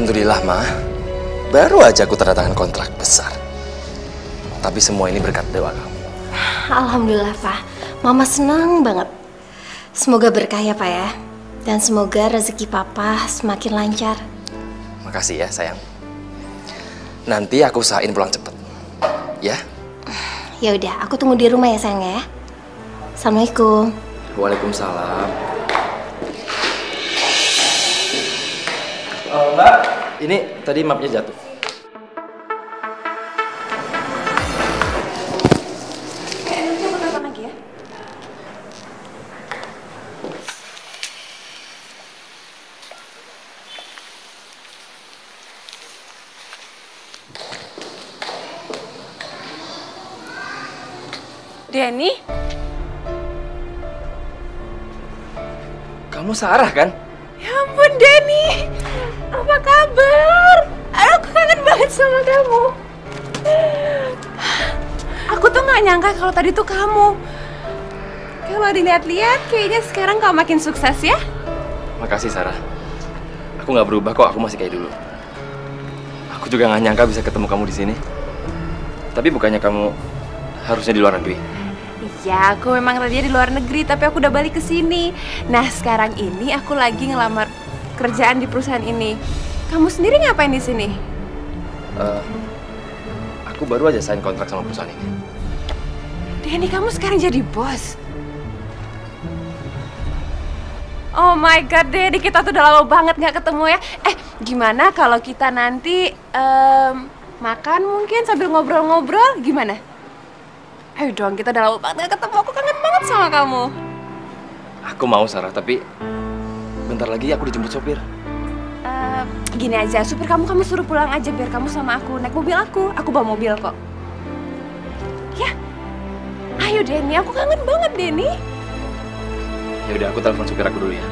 Alhamdulillah, Ma. Baru aja aku tanda tangan kontrak besar. Tapi semua ini berkat doa kamu. Alhamdulillah, Pak. Mama senang banget. Semoga berkah ya, Pak ya. Dan semoga rezeki Papa semakin lancar. Makasih ya, sayang. Nanti aku usahain pulang cepet. Ya? Ya udah, aku tunggu di rumah ya, sayang ya. Assalamualaikum. Waalaikumsalam. Mbak, ini tadi mapnya jatuh. Nanti aku telepon lagi ya. Denny? Kamu Sarah kan? Ya ampun, Denny! Apa kabar? Aku kangen banget sama kamu. Aku tuh gak nyangka kalau tadi tuh kamu. Kalau dilihat-lihat, kayaknya sekarang kamu makin sukses ya? Makasih, Sarah. Aku nggak berubah kok, aku masih kayak dulu. Aku juga nggak nyangka bisa ketemu kamu di sini. Tapi bukannya kamu harusnya di luar negeri? Iya, aku memang tadinya di luar negeri, tapi aku udah balik ke sini. Nah, sekarang ini aku lagi ngelamar kerjaan di perusahaan ini. Kamu sendiri ngapain di sini? Aku baru aja sign kontrak sama perusahaan ini. Denny, kamu sekarang jadi bos? Oh my god, Denny, kita tuh udah lama banget nggak ketemu ya. Gimana kalau kita nanti makan mungkin sambil ngobrol-ngobrol, gimana? Ayo dong, kita udah lama banget gak ketemu, aku kangen banget sama kamu. Aku mau, Sarah, tapi bentar lagi aku dijemput sopir. Gini aja, supir kamu suruh pulang aja biar kamu sama aku naik mobil aku bawa mobil kok. Ya, ayo Denny, aku kangen banget Denny. Ya udah, aku telepon supir aku dulu ya.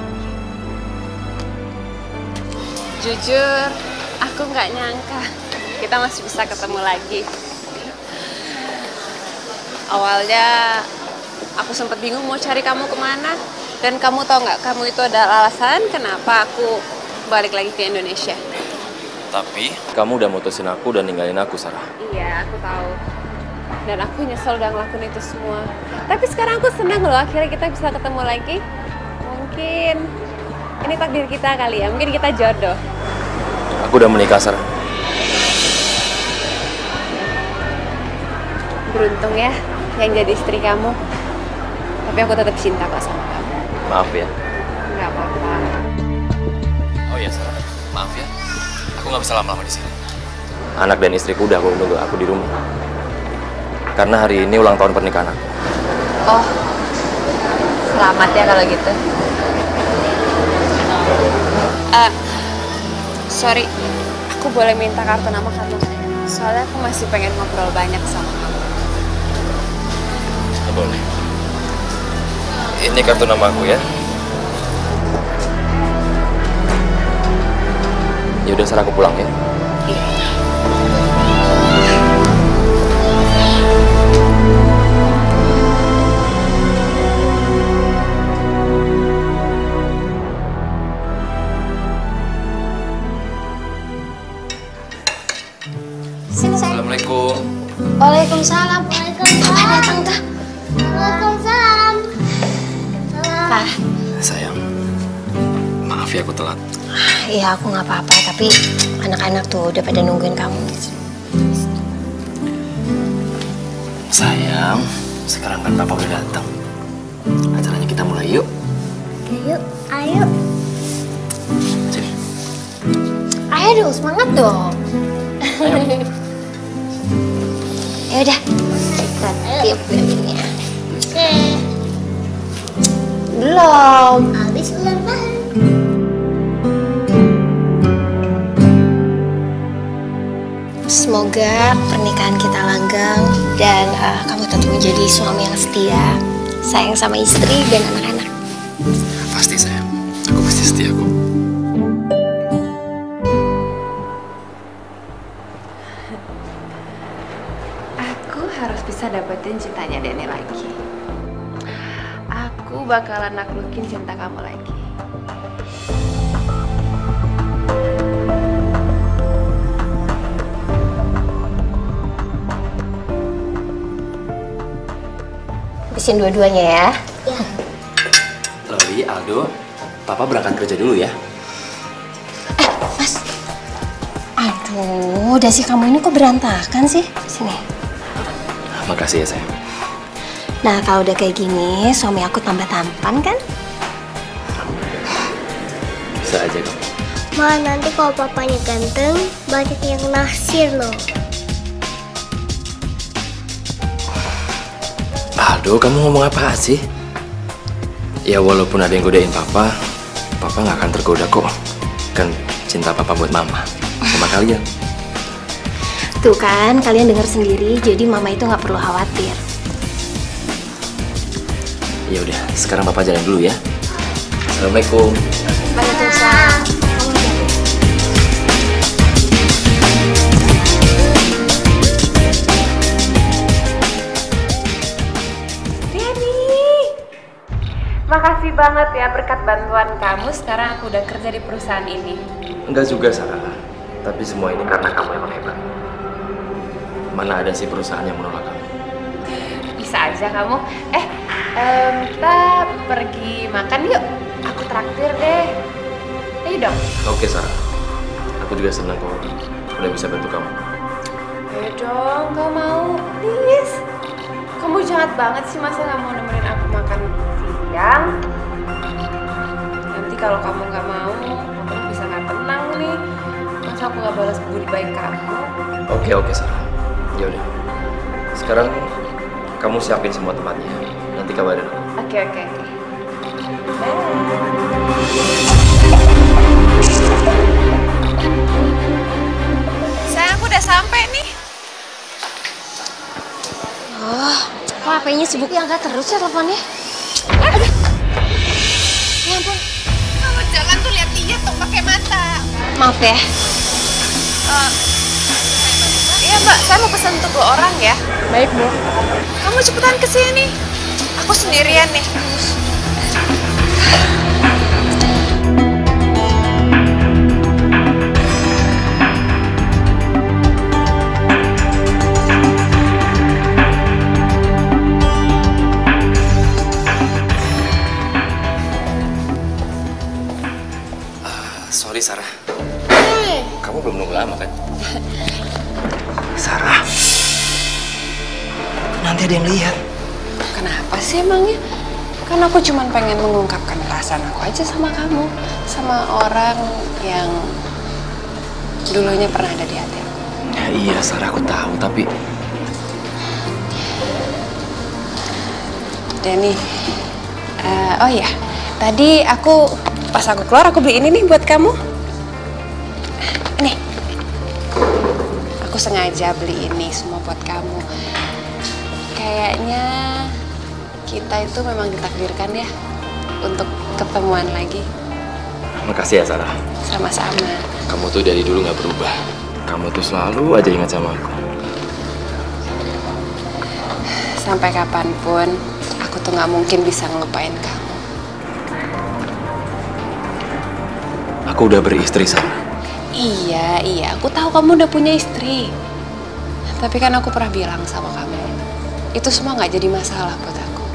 Jujur, aku nggak nyangka kita masih bisa ketemu lagi. Awalnya aku sempat bingung mau cari kamu kemana. Dan kamu tahu nggak, kamu itu adalah alasan kenapa aku balik lagi ke Indonesia. Tapi kamu udah mutusin aku dan ninggalin aku, Sarah. Iya, aku tahu. Dan aku nyesel udah ngelakuin itu semua. Tapi sekarang aku senang loh, akhirnya kita bisa ketemu lagi. Mungkin ini takdir kita kali ya, mungkin kita jodoh. Aku udah menikah, Sarah. Beruntung ya yang jadi istri kamu. Tapi aku tetap cinta kok sama kamu. Maaf ya. Nggak apa-apa. Oh iya, Sarah. Maaf ya. Aku nggak bisa lama-lama di sini. Anak dan istriku udah aku nunggu aku di rumah. Karena hari ini ulang tahun pernikahan aku. Oh, selamat ya kalau gitu. Sorry, aku boleh minta kartu nama kamu? Soalnya aku masih pengen ngobrol banyak sama kamu. Boleh. Ini kartu nama aku ya. Ya udah, Sarah, aku pulang ya. Sini, sayang. Assalamualaikum. Waalaikumsalam. Papa datang tuh. Waalaikumsalam. Pak. Sayang, maaf ya aku telat. Iya, aku nggak apa-apa. Tapi anak-anak tuh udah pada nungguin kamu. Sayang, sekarang kan Papa udah datang. Acaranya kita mulai yuk. Yuk, ayo. Sini. Ayo dong, semangat dong. Ya udah, kita tiup lilinnya. Oke. Belum. Habis ulang tahun. Semoga pernikahan kita langgeng dan kamu tetap menjadi suami yang setia, sayang sama istri dan anak-anak. Pasti, sayang. Aku pasti setia kok. Aku harus bisa dapetin cintanya Denny lagi. Aku bakalan naklukin cinta kamu lagi. habisin dua-duanya ya. Ya. Loli, Aldo, Papa berangkat kerja dulu ya. Mas. Aduh, dasi kamu ini kok berantakan sih? Sini. Makasih ya sayang. Nah, kalau udah kayak gini, suami aku tambah tampan kan? Bisa aja kok. Ma, nanti kalau papanya ganteng, banyak yang naksir loh. Aldo, kamu ngomong apa sih? Ya walaupun ada yang godain Papa, Papa nggak akan tergoda kok. Kan cinta Papa buat Mama sama kalian. Tuh kan, kalian dengar sendiri, jadi mama itu nggak perlu khawatir. Ya udah, sekarang Papa jalan dulu ya. Assalamualaikum. Waalaikumsalam. Makasih banget ya, berkat bantuan kamu sekarang aku udah kerja di perusahaan ini. Enggak juga Sarah, tapi semua ini karena kamu emang hebat. Mana ada sih perusahaan yang menolak kamu? Bisa aja kamu. Kita pergi makan yuk. Aku traktir deh. Ayo dong. Oke Sarah, aku juga senang kok udah bisa bantu kamu. Ayo dong, kamu mau? Please. Kamu jahat banget sih, masa nggak mau nemenin aku makan siang? Nanti kalau kamu nggak mau, aku bisa nggak tenang nih. Masa aku nggak balas budi baik kamu? Oke Sarah, ya udah. Sekarang kamu siapin semua tempatnya, nanti kabarin aku. Oke. Sayang, aku udah sampai nih. Oh, kok HP-nya sibuk ya, angkat terus ya teleponnya? Aduh. Ya ampun. Kamu jalan tuh lihat dia tuh pakai mata. Maaf ya. Iya Mbak, saya mau pesan untuk 2 orang ya. Baik Bu. Kamu cepetan kesini. Aku sendirian nih. Sorry Sarah, kamu belum nunggu lama kan? Sarah, nanti ada yang lihat. Kenapa sih emangnya? Kan aku cuma pengen mengungkapkan perasaan aku aja sama kamu. Sama orang yang dulunya pernah ada di hati aku. Ya, iya Sarah, aku tahu, tapi... Denny, oh iya, tadi pas aku keluar aku beli ini nih buat kamu. Nih, aku sengaja beli ini semua buat kamu. Kayaknya kita itu memang ditakdirkan ya untuk ketemuan lagi. Makasih ya Sarah. Sama-sama. Kamu tuh dari dulu nggak berubah. Kamu tuh selalu aja ingat sama aku. Sampai kapanpun, aku tuh nggak mungkin bisa ngelupain kamu. Aku udah beristri, Sarah. Iya, aku tahu kamu udah punya istri. Tapi kan aku pernah bilang sama kamu, itu semua nggak jadi masalah buat aku.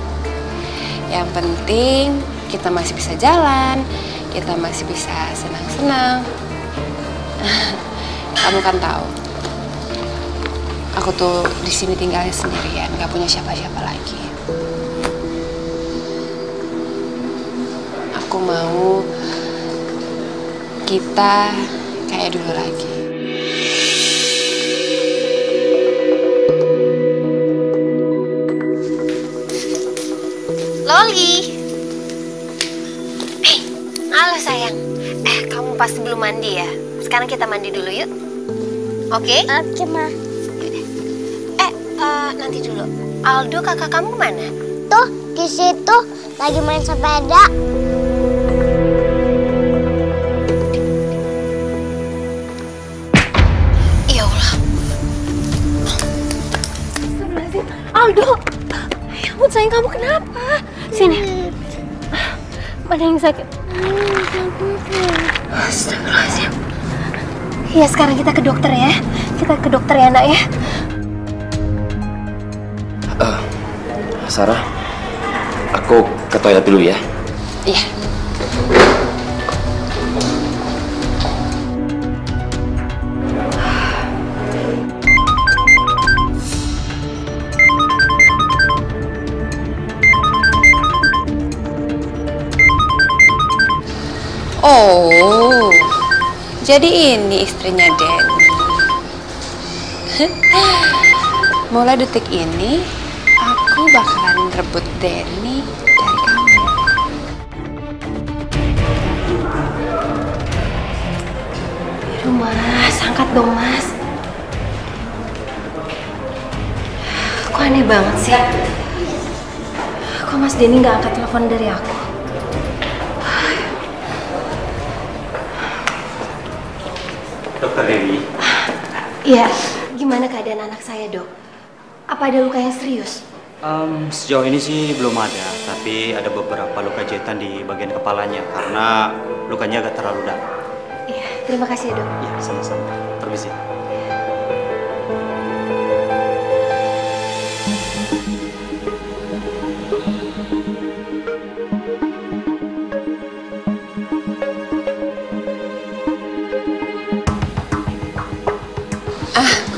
Yang penting kita masih bisa jalan, kita masih bisa senang-senang. Kamu kan tahu, aku tuh di sini tinggalnya sendirian, nggak punya siapa-siapa lagi. Aku mau kita kayak dulu lagi. Loli. Halo sayang. Kamu pasti belum mandi ya? Sekarang kita mandi dulu yuk. Oke? Oke, Ma. Nanti dulu. Aldo kakak kamu mana? Tuh, di situ lagi main sepeda. Ya Allah. Aldo. Ya ampun sayang, kamu kenapa? Sini. Mana yang sakit? Astagfirullahaladzim. Iya, sekarang kita ke dokter ya. Kita ke dokter ya, Nak ya. Sarah, Aku ke toilet dulu ya. Iya. Oh, jadi ini istrinya Denny. Mulai detik ini, aku bakalan rebut Denny dari kamu. Aduh mas, angkat dong mas. Kok aneh banget sih? Kok Mas Denny nggak angkat telepon dari aku? Dokter Dewi. Iya, gimana keadaan anak saya dok? Apa ada luka yang serius? Sejauh ini sih belum ada, tapi ada beberapa luka jahitan di bagian kepalanya karena lukanya agak terlalu dalam. Iya, terima kasih ya dok. Iya, sama-sama. Permisi.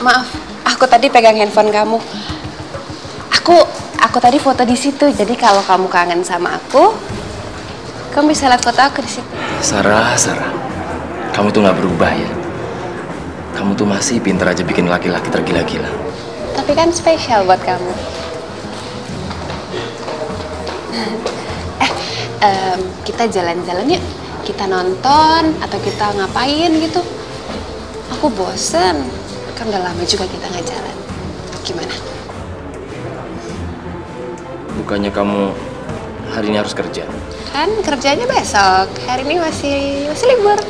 Maaf, aku tadi pegang handphone kamu. Aku tadi foto di situ. Jadi kalau kamu kangen sama aku, kamu bisa lihat foto aku di situ. Sarah, kamu tuh nggak berubah ya. Kamu tuh masih pintar aja bikin laki-laki tergila-gila. Tapi kan spesial buat kamu. Kita jalan-jalan yuk. Kita nonton atau kita ngapain gitu. Aku bosen. Kan udah lama juga kita nggak jalan. Gimana? Bukannya kamu hari ini harus kerja? Kan kerjanya besok. Hari ini masih libur.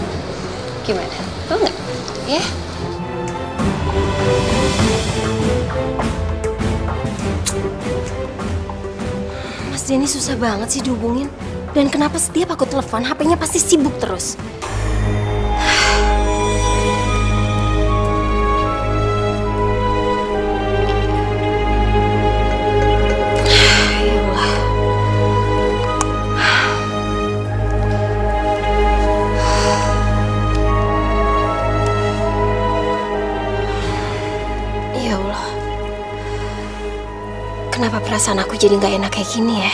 Gimana? Mau nggak? Ya? Mas Denny susah banget sih dihubungin. Dan kenapa setiap aku telepon, HP-nya pasti sibuk terus? Kenapa perasaan aku jadi nggak enak kayak gini ya?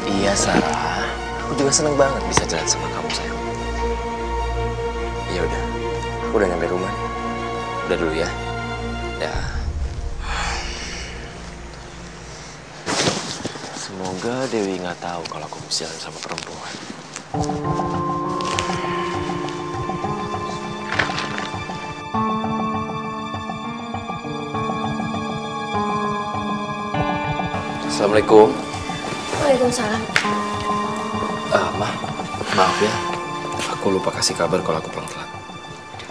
Iya Sarah, aku juga seneng banget bisa jalan sama kamu sayang. Ya udah, aku udah nyampe rumah nih. Udah dulu ya. Dah. Semoga Dewi nggak tahu kalau aku bisa jalan sama perempuan. Assalamualaikum. Waalaikumsalam. Maaf ya, aku lupa kasih kabar kalau aku pulang telat.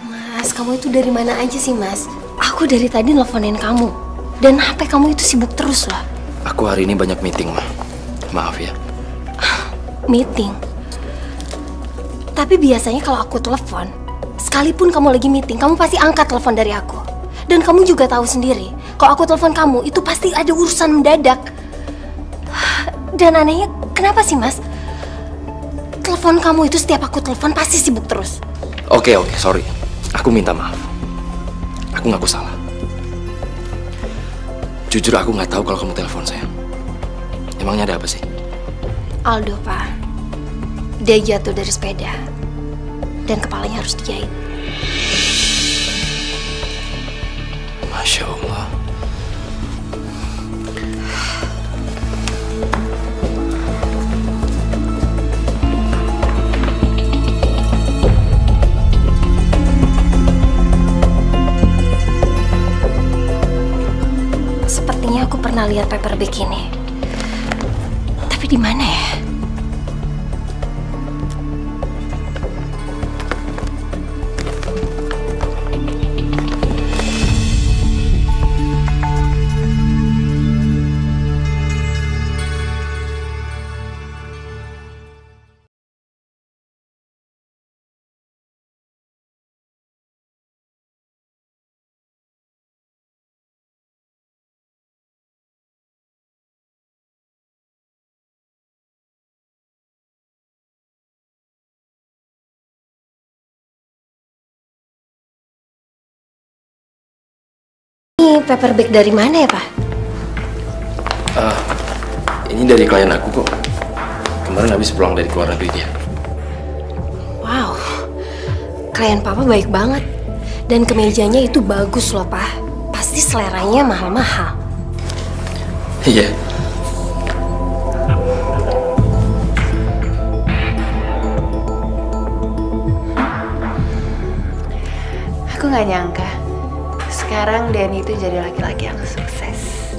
Mas, kamu itu dari mana aja sih mas? Aku dari tadi nelfonin kamu. Dan HP kamu itu sibuk terus loh. Aku hari ini banyak meeting, Ma. Maaf ya. Meeting? Tapi biasanya kalau aku telepon, sekalipun kamu lagi meeting, kamu pasti angkat telepon dari aku. Dan kamu juga tahu sendiri, kalau aku telepon kamu, itu pasti ada urusan mendadak. Dan anehnya, kenapa sih mas? Telepon kamu itu setiap aku telepon pasti sibuk terus. Oke, sorry. Aku minta maaf. Aku ngaku salah. Jujur aku nggak tahu kalau kamu telepon sayang. Emangnya ada apa sih? Aldo, Pak. Dia jatuh dari sepeda. Dan kepalanya harus dijahit. Masya Allah. Sepertinya aku pernah lihat paperback ini. Tapi di mana ya? paper bag dari mana ya, Pak? Ini dari klien aku kok. Kemarin habis pulang dari luar negeri dia. Wow, klien Papa baik banget. Dan kemejanya itu bagus loh, Pak. Pasti seleranya mahal-mahal. Iya. Aku nggak nyangka sekarang Denny itu jadi laki-laki yang sukses.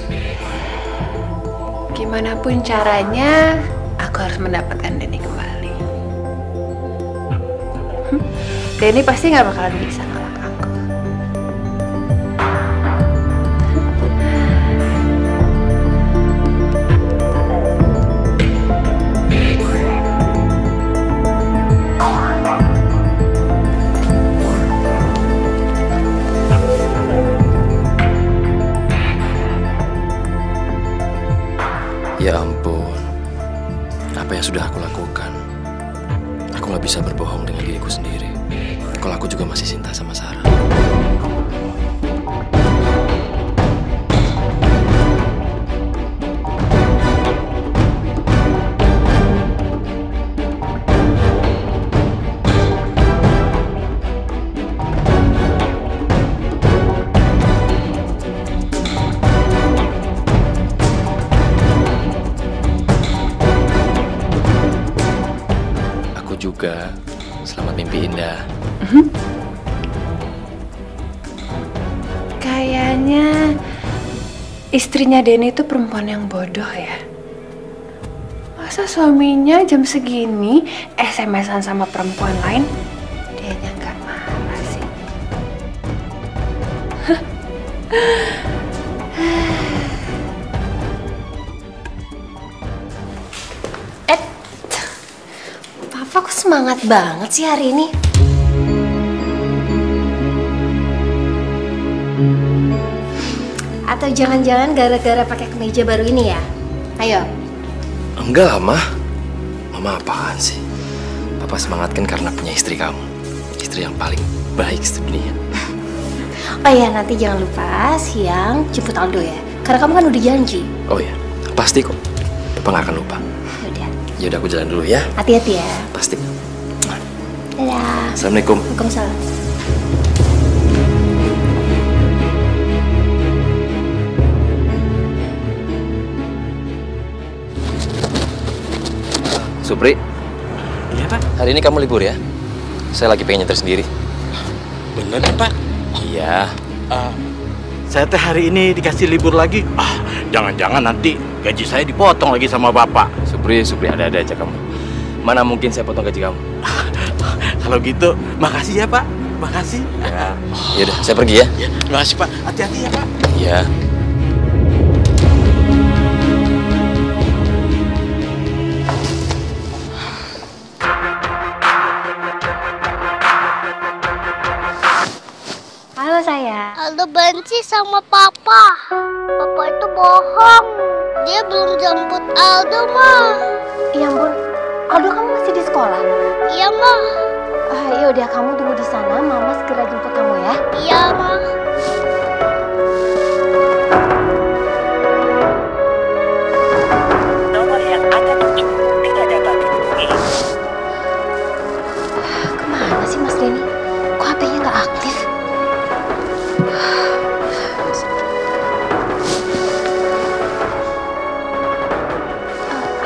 Gimana pun caranya, aku harus mendapatkan Denny kembali. Denny pasti nggak bakalan bisa nolak aku. Ya ampun, apa yang sudah aku lakukan? Aku nggak bisa berbohong dengan diriku sendiri. Kalau aku juga masih cinta sama Sarah. Juga selamat mimpi indah. Kayaknya istrinya Denny itu perempuan yang bodoh ya. Masa suaminya jam segini SMS-an sama perempuan lain, dianya nggak marah sih. Papa kok semangat banget sih hari ini? Atau jangan-jangan gara-gara pakai kemeja baru ini ya? Ayo. Enggak, Mah. Mama apaan sih? Papa semangat kan karena punya istri kamu. Istri yang paling baik sedunia. Oh ya, nanti jangan lupa siang jemput Aldo ya. Karena kamu kan udah janji. Oh ya, pasti kok. Papa nggak akan lupa. Yaudah aku jalan dulu ya. Hati-hati ya. Pasti. Dadah. Assalamualaikum. Waalaikumsalam. Supri. Iya, Pak. Hari ini kamu libur ya? Saya lagi pengen nyetir sendiri. Bener ya, Pak? Iya. Saya teh hari ini dikasih libur lagi. Jangan-jangan nanti gaji saya dipotong lagi sama Bapak. Supri, ada-ada aja kamu. Mana mungkin saya potong gaji kamu? Kalau gitu, makasih ya, Pak. Makasih. Ya. Yaudah, saya pergi ya. Makasih, Pak. Hati-hati ya, Pak. Iya. Halo sayang. Aldo benci sama Papa. Papa itu bohong. Dia belum jemput Aldo, Ma. Ya ampun, Aldo kamu masih di sekolah? Iya, Ma. Ya udah kamu tunggu di sana, Mama segera jemput kamu ya. Iya, Ma. Nomor yang Anda tuju tidak dapat dihubungi. Kemana sih Mas Denny? Kok HP-nya nggak aktif?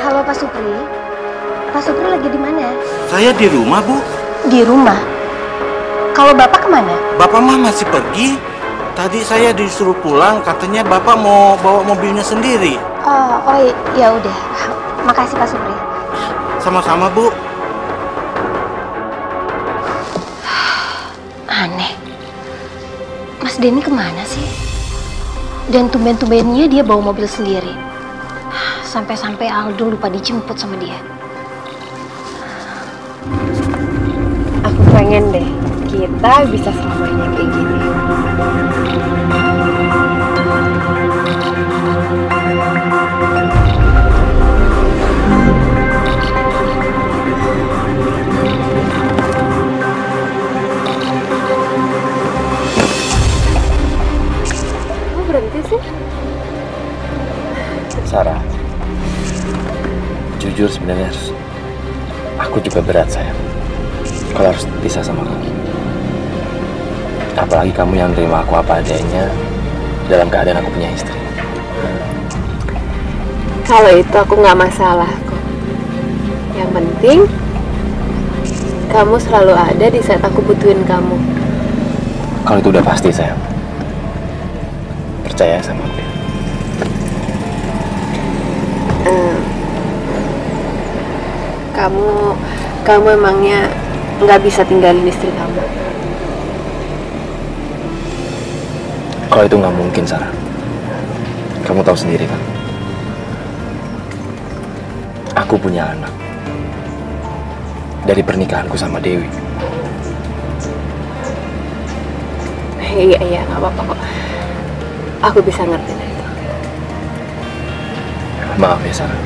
Halo Pak Supri. Pak Supri lagi di mana? Saya di rumah, Bu. Di rumah. Kalau Bapak kemana? Bapak mah masih pergi. Tadi saya disuruh pulang, katanya Bapak mau bawa mobilnya sendiri. Oh ya udah. Makasih Pak Supri. Sama-sama, Bu. Aneh. Mas Denny kemana sih? Dan tumben-tumbennya dia bawa mobil sendiri. Sampai-sampai Aldo lupa dijemput sama dia. Aku pengen deh kita bisa selamanya kayak gini. Jujur sebenarnya aku juga berat sayang kalau harus pisah sama kamu. Apalagi kamu yang terima aku apa adanya dalam keadaan aku punya istri. Kalau itu aku nggak masalah kok. Yang penting kamu selalu ada di saat aku butuhin kamu. Kalau itu udah pasti sayang. Percaya sama aku ya. Kamu emangnya nggak bisa tinggalin istri kamu? Kalau itu nggak mungkin, Sarah. Kamu tahu sendiri kan? Aku punya anak dari pernikahanku sama Dewi. Iya, nggak apa-apa kok. Aku bisa ngerti itu. Maaf ya, Sarah.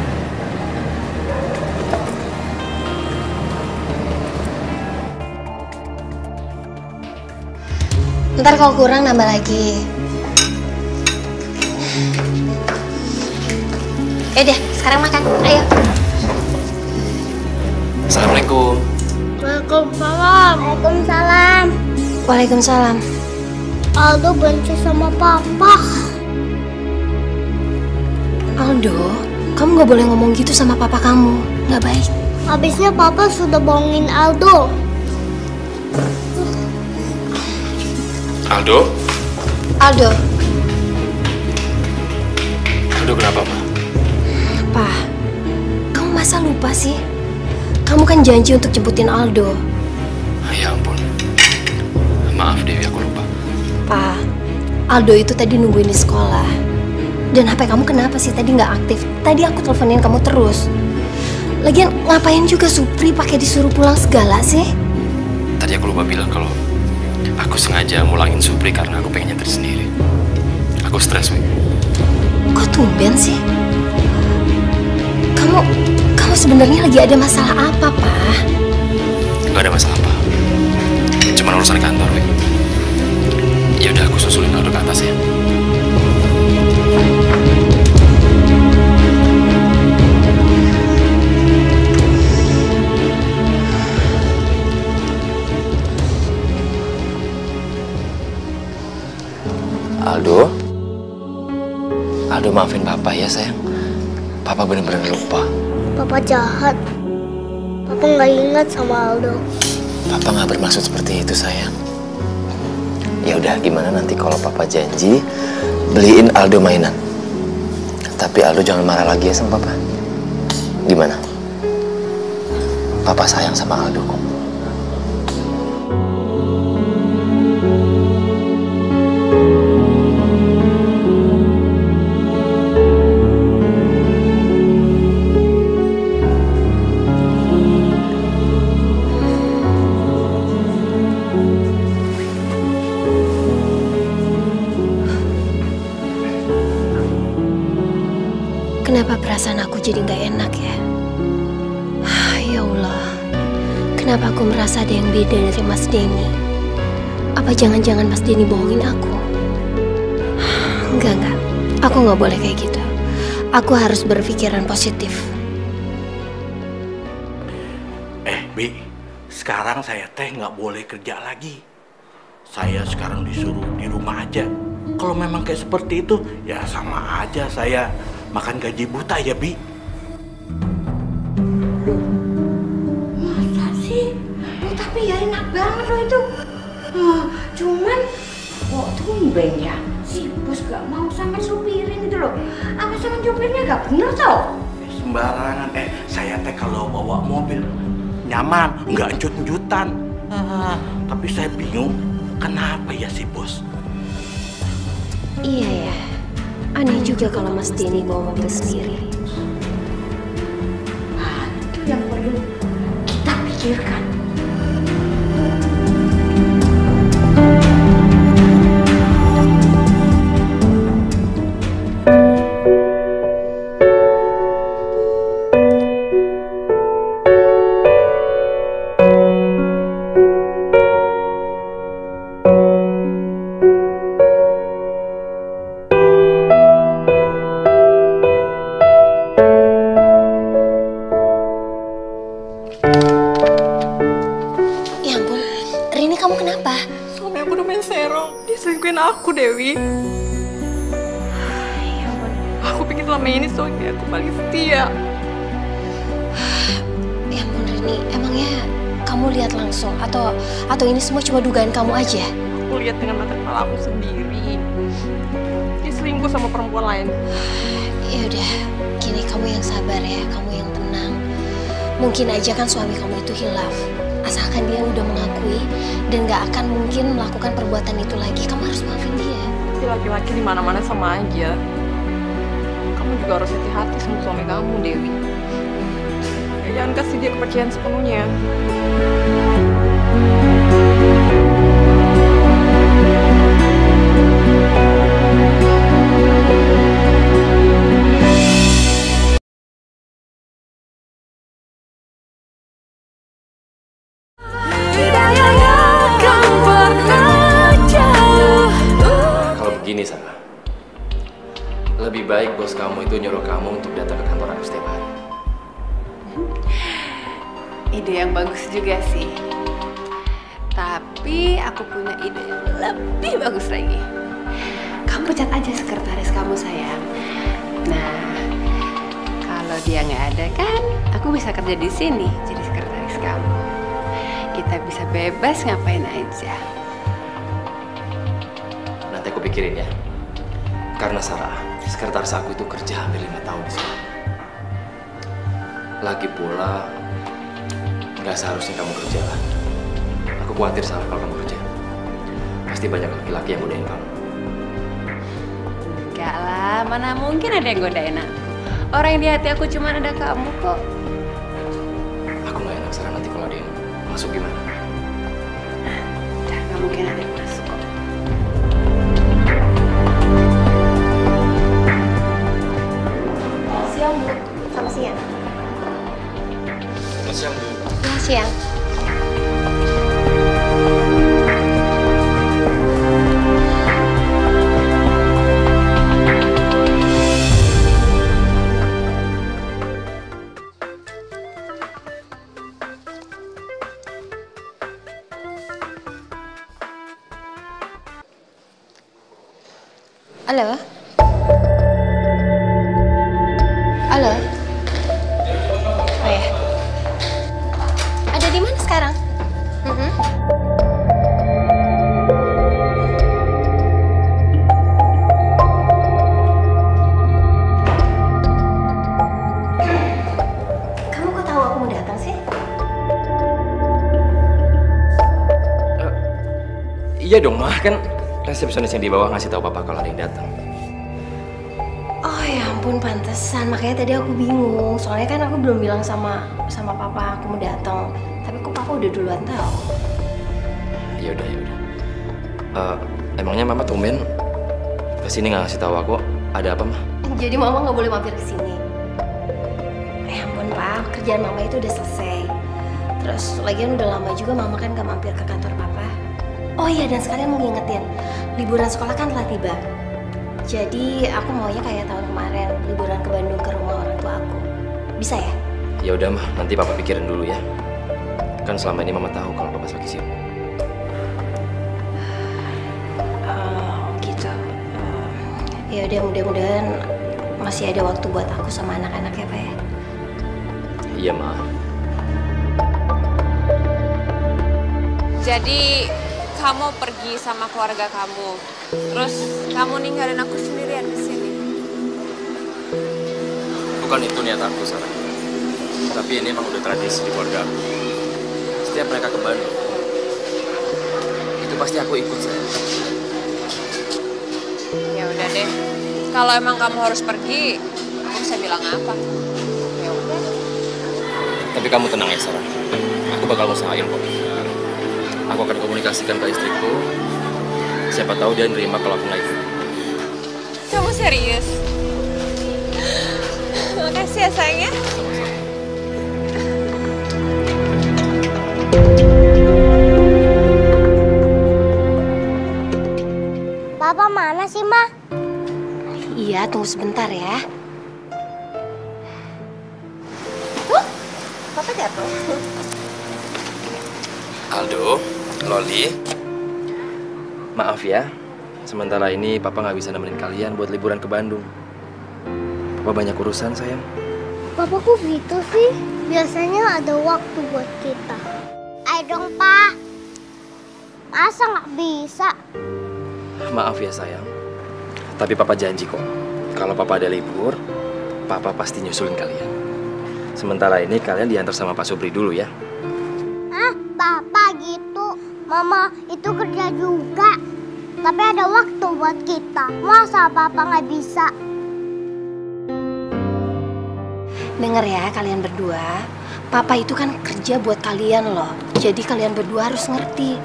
Ntar kalau kurang nambah lagi. Deh, sekarang makan. Ayo. Assalamualaikum. Waalaikumsalam. Waalaikumsalam. Waalaikumsalam. Aldo benci sama papa. Aldo, kamu gak boleh ngomong gitu sama papa kamu. Gak baik. Habisnya papa sudah bohongin Aldo. Aldo? Aldo. Aldo kenapa, Ma? Pa, kamu masa lupa sih? Kamu kan janji untuk jemputin Aldo. Ya ampun. Maaf Dewi, aku lupa. Pa, Aldo itu tadi nungguin di sekolah. Dan HP kamu kenapa sih tadi nggak aktif? Tadi aku teleponin kamu terus. Lagian ngapain juga Supri pakai disuruh pulang segala sih? Tadi aku lupa bilang kalau aku sengaja ngulangin Supri karena aku pengen nyetir sendiri. Aku stres, Wi. Kok tumben sih? Kamu sebenarnya lagi ada masalah apa, Pa? Gak ada masalah apa. Cuma urusan kantor, Wi. Ya udah, aku susulin Aldo ke atas ya. Aldo maafin Papa ya sayang. Papa bener-bener lupa. Papa jahat. Papa nggak ingat sama Aldo. Papa nggak bermaksud seperti itu sayang. Ya udah, gimana nanti kalau Papa janji beliin Aldo mainan. Tapi Aldo jangan marah lagi ya sama Papa. Gimana? Papa sayang sama Aldo kok. Kenapa perasaan aku jadi gak enak ya? Ya Allah, kenapa aku merasa ada yang beda dari Mas Denny? Apa jangan-jangan Mas Denny bohongin aku? Enggak, aku gak boleh kayak gitu. Aku harus berpikiran positif. Bi, sekarang saya teh nggak boleh kerja lagi. Saya sekarang disuruh di rumah aja. Kalau memang kayak seperti itu, ya sama aja saya makan gaji buta ya, Bi. Masa sih? Tapi ya enak banget loh itu. Cuman kok tumben ya si bos gak mau sampai supirin itu loh. Apa sama supirnya gak bener tau? Sembarangan. Saya teh kalau bawa mobil nyaman, nggak enjut-enjutan. Tapi saya bingung, kenapa ya si bos? Iya ya, aneh juga kalau Mas Denny bawa mobil sendiri. Nah, itu yang perlu kita pikirkan. maafin aku, Dewi. Aku pikir selama ini Sonia aku paling setia. Ya ampun Rini, emangnya kamu lihat langsung atau ini semua cuma dugaan kamu aja? Aku lihat dengan mata kepala aku sendiri. Dia selingkuh sama perempuan lain. Ya udah, gini, kamu yang sabar ya, kamu yang tenang. Mungkin aja kan suami kamu itu hilaf. Asalkan dia udah mengakui dan gak akan mungkin melakukan perbuatan itu lagi, kamu harus maafin dia. Tapi laki-laki di mana-mana sama aja. Kamu juga harus hati-hati sama suami kamu, Dewi. Ya, jangan kasih dia kepercayaan sepenuhnya. Gini Sarah, lebih baik bos kamu itu nyuruh kamu untuk datang ke kantor aku setiap hari. Ide yang bagus juga sih. Tapi aku punya ide yang lebih bagus lagi. Kamu pecat aja sekretaris kamu, sayang. Nah, kalau dia nggak ada kan, aku bisa kerja di sini jadi sekretaris kamu. Kita bisa bebas ngapain aja. Nanti aku pikirin ya. Karena Sarah, sekretaris aku itu kerja hampir 5 tahun di sini. Lagi pula, nggak seharusnya kamu kerja lah. Aku khawatir Sarah kalau kamu kerja. Pasti banyak laki-laki yang godain kamu. Enggak lah, mana mungkin ada yang godain aku. Orang yang di hati aku cuma ada kamu kok. Aku nggak enak Sarah, nanti kalau ada yang masuk gimana? Udah, nggak mungkin ada yang masuk kok. Siang, Bu. Selamat siang. Selamat siang, Bu. Selamat siang. Halo? Halo? Oh ya. Ada di mana sekarang? Kamu kok tahu aku mau datang sih? Iya dong, Mah. Kan resepsionis yang di bawah ngasih tahu Papa kalau ada yang datang. Oh ya ampun, pantesan. Makanya tadi aku bingung. Soalnya kan aku belum bilang sama Papa aku mau datang. Tapi kok Papa udah duluan tahu. Ya udah. Emangnya Mama tumben kesini nggak ngasih tahu aku ada apa, Mah? Jadi Mama nggak boleh mampir ke sini. Ya ampun, Pak. Kerjaan Mama itu udah selesai. Terus lagian udah lama juga Mama kan nggak mampir ke kantor Papa. Oh iya, dan sekalian mau ngingetin, liburan sekolah kan telah tiba. Jadi aku maunya kayak tahun kemarin, liburan ke Bandung ke rumah orang tua aku. Bisa ya? Ya udah, Mah. Nanti Papa pikirin dulu ya. Kan selama ini Mama tahu kalau Papa lagi sibuk. Gitu. Ya udah, mudah-mudahan masih ada waktu buat aku sama anak-anak ya, Pak ya. Iya, Mah. Jadi kamu pergi sama keluarga kamu, terus kamu ninggalin aku sendirian di sini. Bukan itu niat aku, Sarah. Tapi ini emang udah tradisi di keluarga aku. Setiap mereka ke Bandung, itu pasti aku ikut, sayang. Ya udah deh, kalau emang kamu harus pergi, aku bisa bilang apa? Ya udah. Tapi kamu tenang ya, Sarah. Aku bakal usahain kok. Aku akan komunikasikan ke istriku. Siapa tahu dia nerima kalau aku nggak ikut. Kamu serius? Makasih ya sayangnya. Papa mana sih, Ma? Iya, tunggu sebentar ya. Papa jatuh. Aldo, Loli, maaf ya. Sementara ini Papa nggak bisa nemenin kalian buat liburan ke Bandung. Papa banyak urusan, sayang. Papa kok gitu sih? Biasanya ada waktu buat kita. Ayo dong, Pa. Masa nggak bisa? Maaf ya, sayang. Tapi Papa janji kok, kalau Papa ada libur, Papa pasti nyusulin kalian. Sementara ini kalian diantar sama Pak Subri dulu ya. Ah, Papa gitu. Mama itu kerja juga. Tapi ada waktu buat kita. Masa Papa nggak bisa? Dengar ya kalian berdua, Papa itu kan kerja buat kalian loh. Jadi kalian berdua harus ngerti.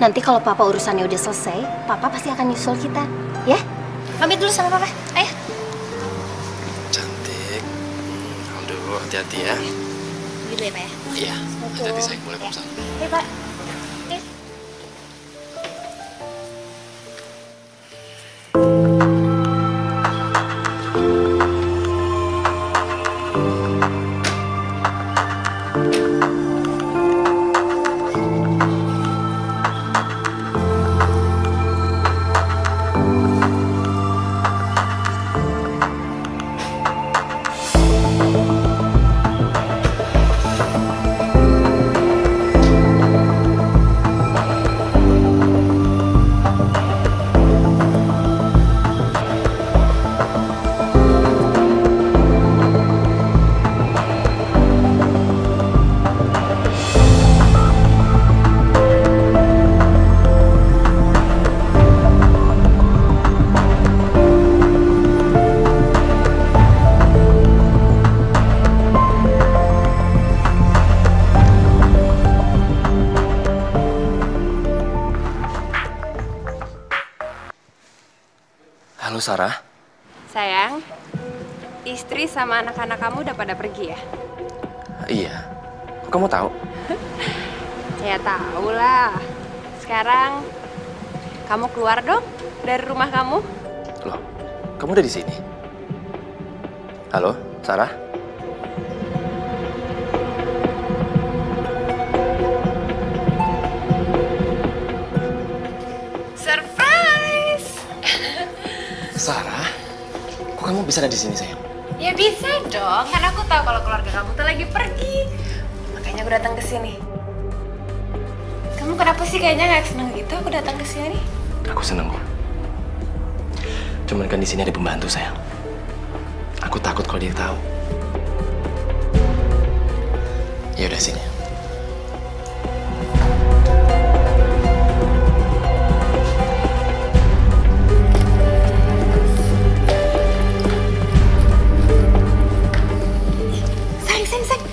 Nanti kalau Papa urusannya udah selesai, Papa pasti akan nyusul kita, ya? Pamit dulu sama Papa, ayo. Cantik. Aldo, hati-hati ya. Gitu ya, Pak ya? Iya, hati-hati sayang, boleh pesan. Oke, Pak. Oke. Halo Sarah. Sayang, istri sama anak-anak kamu udah pada pergi ya? Iya. Kok kamu tahu? Ya tahu lah. Sekarang kamu keluar dong dari rumah kamu. Loh, kamu udah di sini? Halo, Sarah? Surprise! Sarah? Kok kamu bisa ada di sini, sayang? Ya bisa dong, kan aku tahu kalau keluarga kamu tuh lagi pergi. Makanya aku datang ke sini. Kamu kenapa sih kayaknya nggak seneng gitu aku datang ke sini? Aku seneng kok. Cuman kan di sini ada pembantu, sayang. Aku takut kalau dia tahu. Ya udah sini. Sayang.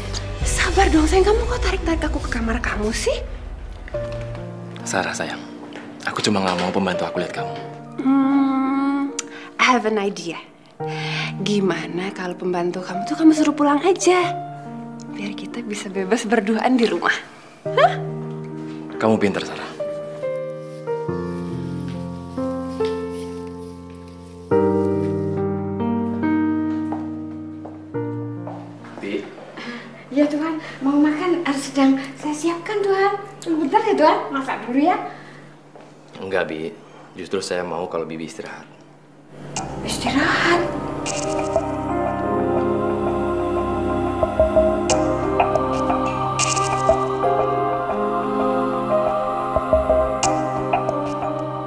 Sabar dong, sayang. Kamu kok tarik-tarik aku ke kamar kamu sih? Sarah, sayang. Aku cuma nggak mau pembantu aku lihat kamu. I have an idea. Gimana kalau pembantu kamu tuh kamu suruh pulang aja? Biar kita bisa bebas berduaan di rumah. Hah? Kamu pintar, Sarah. Bi. Ya Tuhan, mau makan sedang saya siapkan Tuhan. Bentar ya Tuhan, masak dulu ya. Enggak, Bi. Justru saya mau kalau Bibi istirahat. Istirahat.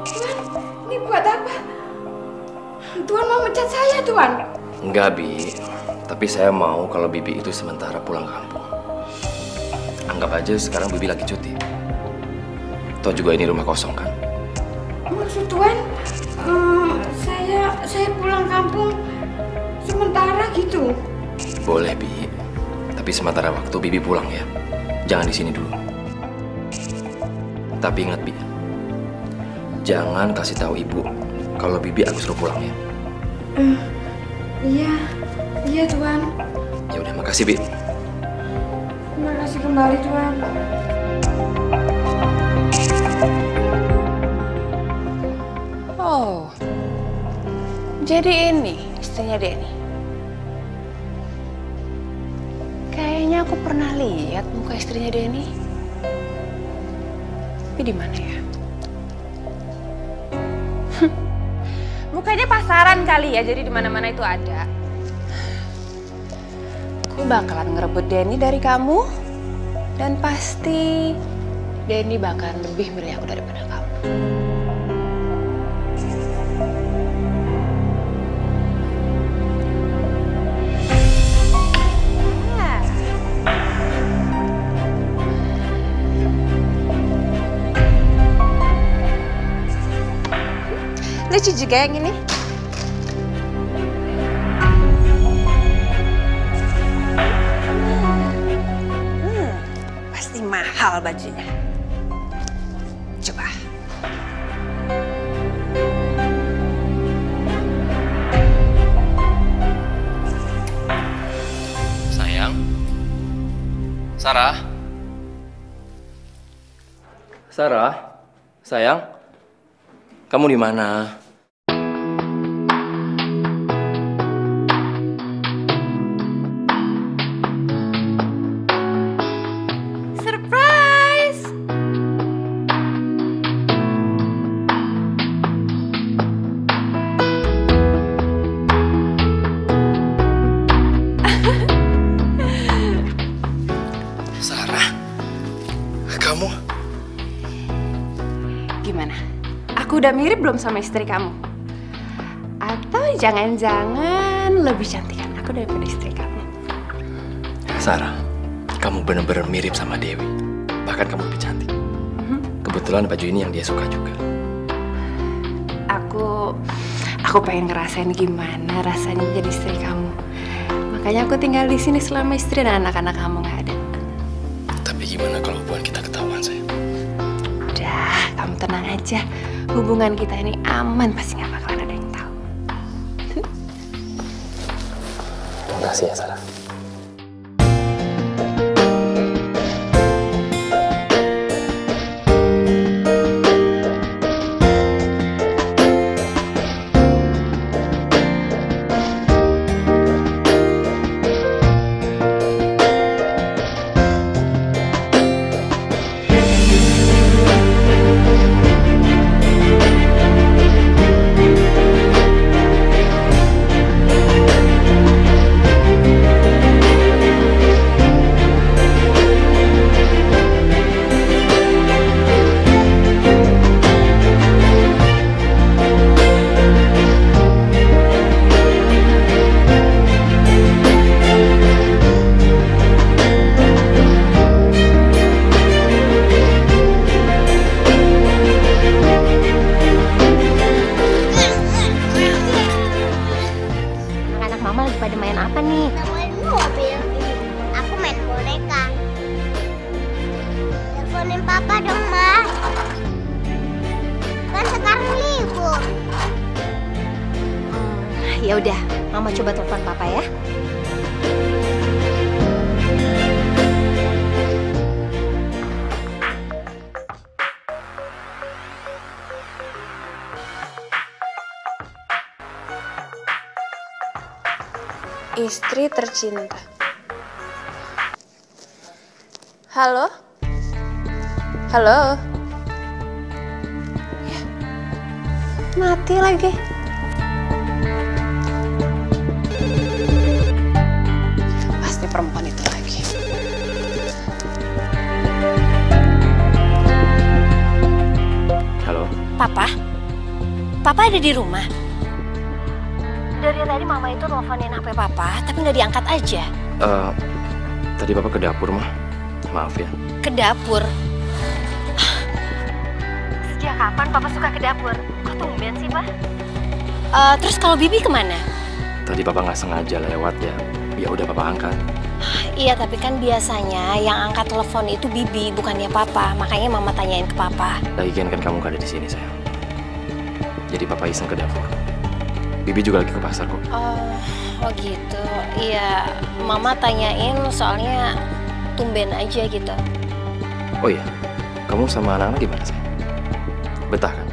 Tuhan, ini buat apa? Tuhan mau mecat saya, Tuhan. Enggak, Bi. Tapi saya mau kalau Bibi itu sementara pulang kampung. Anggap aja sekarang Bibi lagi cuti. Toh juga ini rumah kosong kan? Maksud Tuhan, saya pulang kampung sementara gitu. Boleh, Bi. Tapi sementara waktu Bibi pulang ya. Jangan di sini dulu. Tapi ingat, Bi. Jangan kasih tahu Ibu kalau Bibi aku suruh pulang ya. Iya Tuhan. Ya udah, makasih, Bi. Terima kasih kembali Tuhan. Oh, jadi ini istrinya Denny. Kayaknya aku pernah lihat muka istrinya Denny. Tapi di mana ya? kayaknya pasaran kali ya, jadi di mana-mana itu ada. Aku bakalan ngerebut Denny dari kamu, dan pasti Denny bakalan lebih milih aku daripada kamu. Lucu juga yang ini. Pasti mahal bajunya. Coba. Sayang. Sarah. Sarah. Sayang. Kamu di mana? Surprise! Sarah. Kamu? Gimana? Aku udah mirip belum sama istri kamu? Atau jangan-jangan lebih cantikan aku daripada istri kamu? Sarah, kamu benar-benar mirip sama Dewi. Bahkan kamu lebih cantik. Kebetulan baju ini yang dia suka juga. Aku pengen ngerasain gimana rasanya jadi istri kamu. Makanya aku tinggal di sini selama istri dan anak-anak kamu nggak ada. Tapi gimana kalau hubungan kita ketahuan, sayang? Udah, kamu tenang aja. Hubungan kita ini aman, pasti nggak bakalan ada yang tahu. Makasih ya, Sarah. Papa dong, Ma. Kan sekarang libur. Ya udah, Mama coba telepon Papa ya. Istri tercinta. Halo? Halo? Ya, mati lagi. Pasti perempuan itu lagi. Halo? Papa? Papa ada di rumah? Dari tadi Mama itu nelfonin HP Papa, tapi nggak diangkat aja. Tadi Papa ke dapur, Mah. Maaf ya. Ke dapur? Sejak kapan Papa suka ke dapur? Kok tumben sih, Pak? Terus kalau Bibi kemana? Tadi Papa nggak sengaja lewat ya. Ya udah Papa angkat. Iya, tapi kan biasanya yang angkat telepon itu Bibi, bukannya Papa. Makanya Mama tanyain ke Papa. Lagian kan kamu gak ada di sini, sayang. Jadi Papa iseng ke dapur. Bibi juga lagi ke pasar kok. Oh gitu. Iya, Mama tanyain soalnya tumben aja gitu. Oh iya, kamu sama anak-anak gimana, sayang? Betah kan?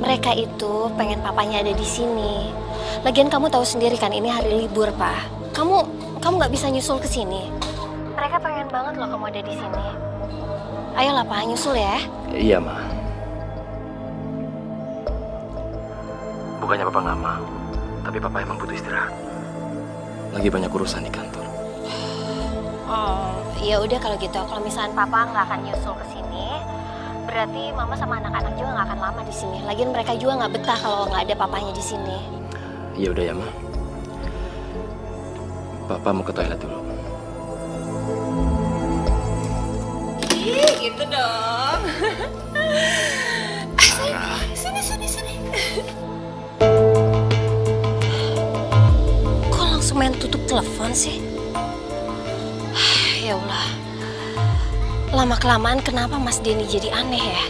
Mereka itu pengen papanya ada di sini. Lagian kamu tahu sendiri kan ini hari libur, Pak. Kamu nggak bisa nyusul ke sini. Mereka pengen banget loh kamu ada di sini. Ayolah Pak, nyusul ya. Iya, Ma. Bukannya Papa nggak mau, tapi Papa emang butuh istirahat. Lagi banyak urusan di kantor. Oh, ya udah kalau gitu. Kalau misalnya Papa nggak akan nyusul ke sini, berarti Mama sama anak-anak juga nggak akan lama di sini. Lagian mereka juga nggak betah kalau nggak ada papanya di sini. Iya udah ya, Ma. Papa mau ke toilet dulu. Ih, gitu dong. Sarah. Sini. Kok langsung main tutup telepon sih? Ya Allah. Lama-kelamaan kenapa Mas Denny jadi aneh ya?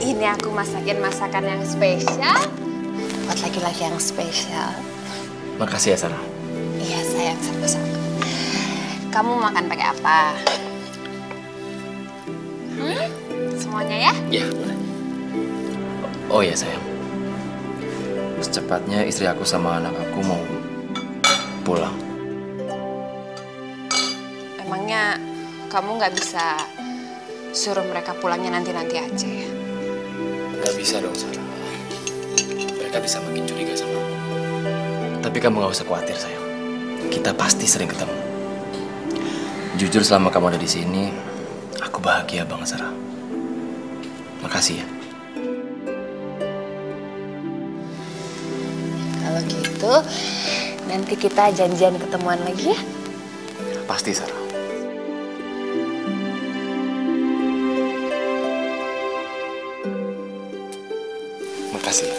Ini aku masakin masakan yang spesial buat laki-laki yang spesial. Makasih ya, Sarah. Iya sayang, sama-sama. Kamu makan pakai apa? Semuanya ya? Iya, boleh. Oh ya, sayang. Secepatnya istri aku sama anak aku mau pulang. Emangnya kamu nggak bisa suruh mereka pulangnya nanti-nanti aja ya? Gak bisa dong, Sarah. Mereka bisa makin curiga sama aku. Tapi kamu gak usah khawatir, sayang. Kita pasti sering ketemu. Jujur selama kamu ada di sini, aku bahagia banget, Sarah. Makasih ya. Kalau gitu, nanti kita janjian ketemuan lagi ya? Pasti, Sarah. Makasih ya.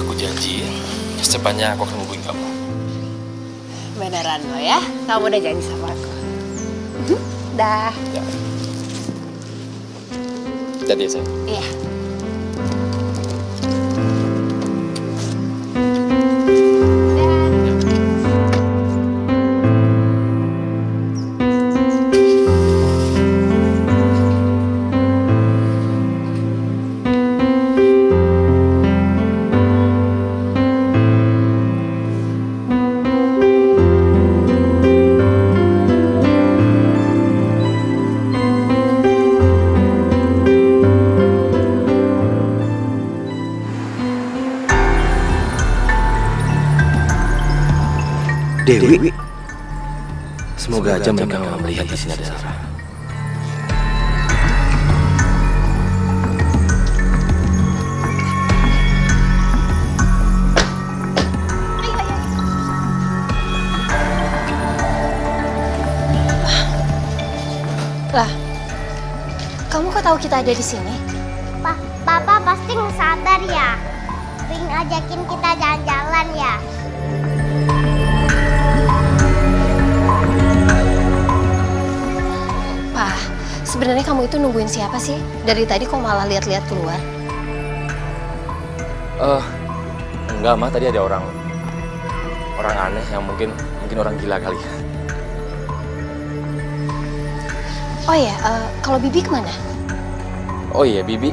Aku janji, secepatnya aku akan hubungin kamu. Beneran lo ya? Kamu udah janji sama aku. Dah. Ya. Jadi ya, sayang. Iya. Dewi. Semoga aja mereka nggak melihat di sini ada Sarah. Lah, kamu kok tahu kita ada di sini? Papa pasti nggak sadar ya. Pengen ajakin kita jalan-jalan ya. Pak, sebenarnya kamu itu nungguin siapa sih? Dari tadi kok malah lihat-lihat keluar? Enggak, Ma. Tadi ada orang aneh yang mungkin orang gila kali. Oh ya, kalau Bibi kemana? Oh iya, Bibi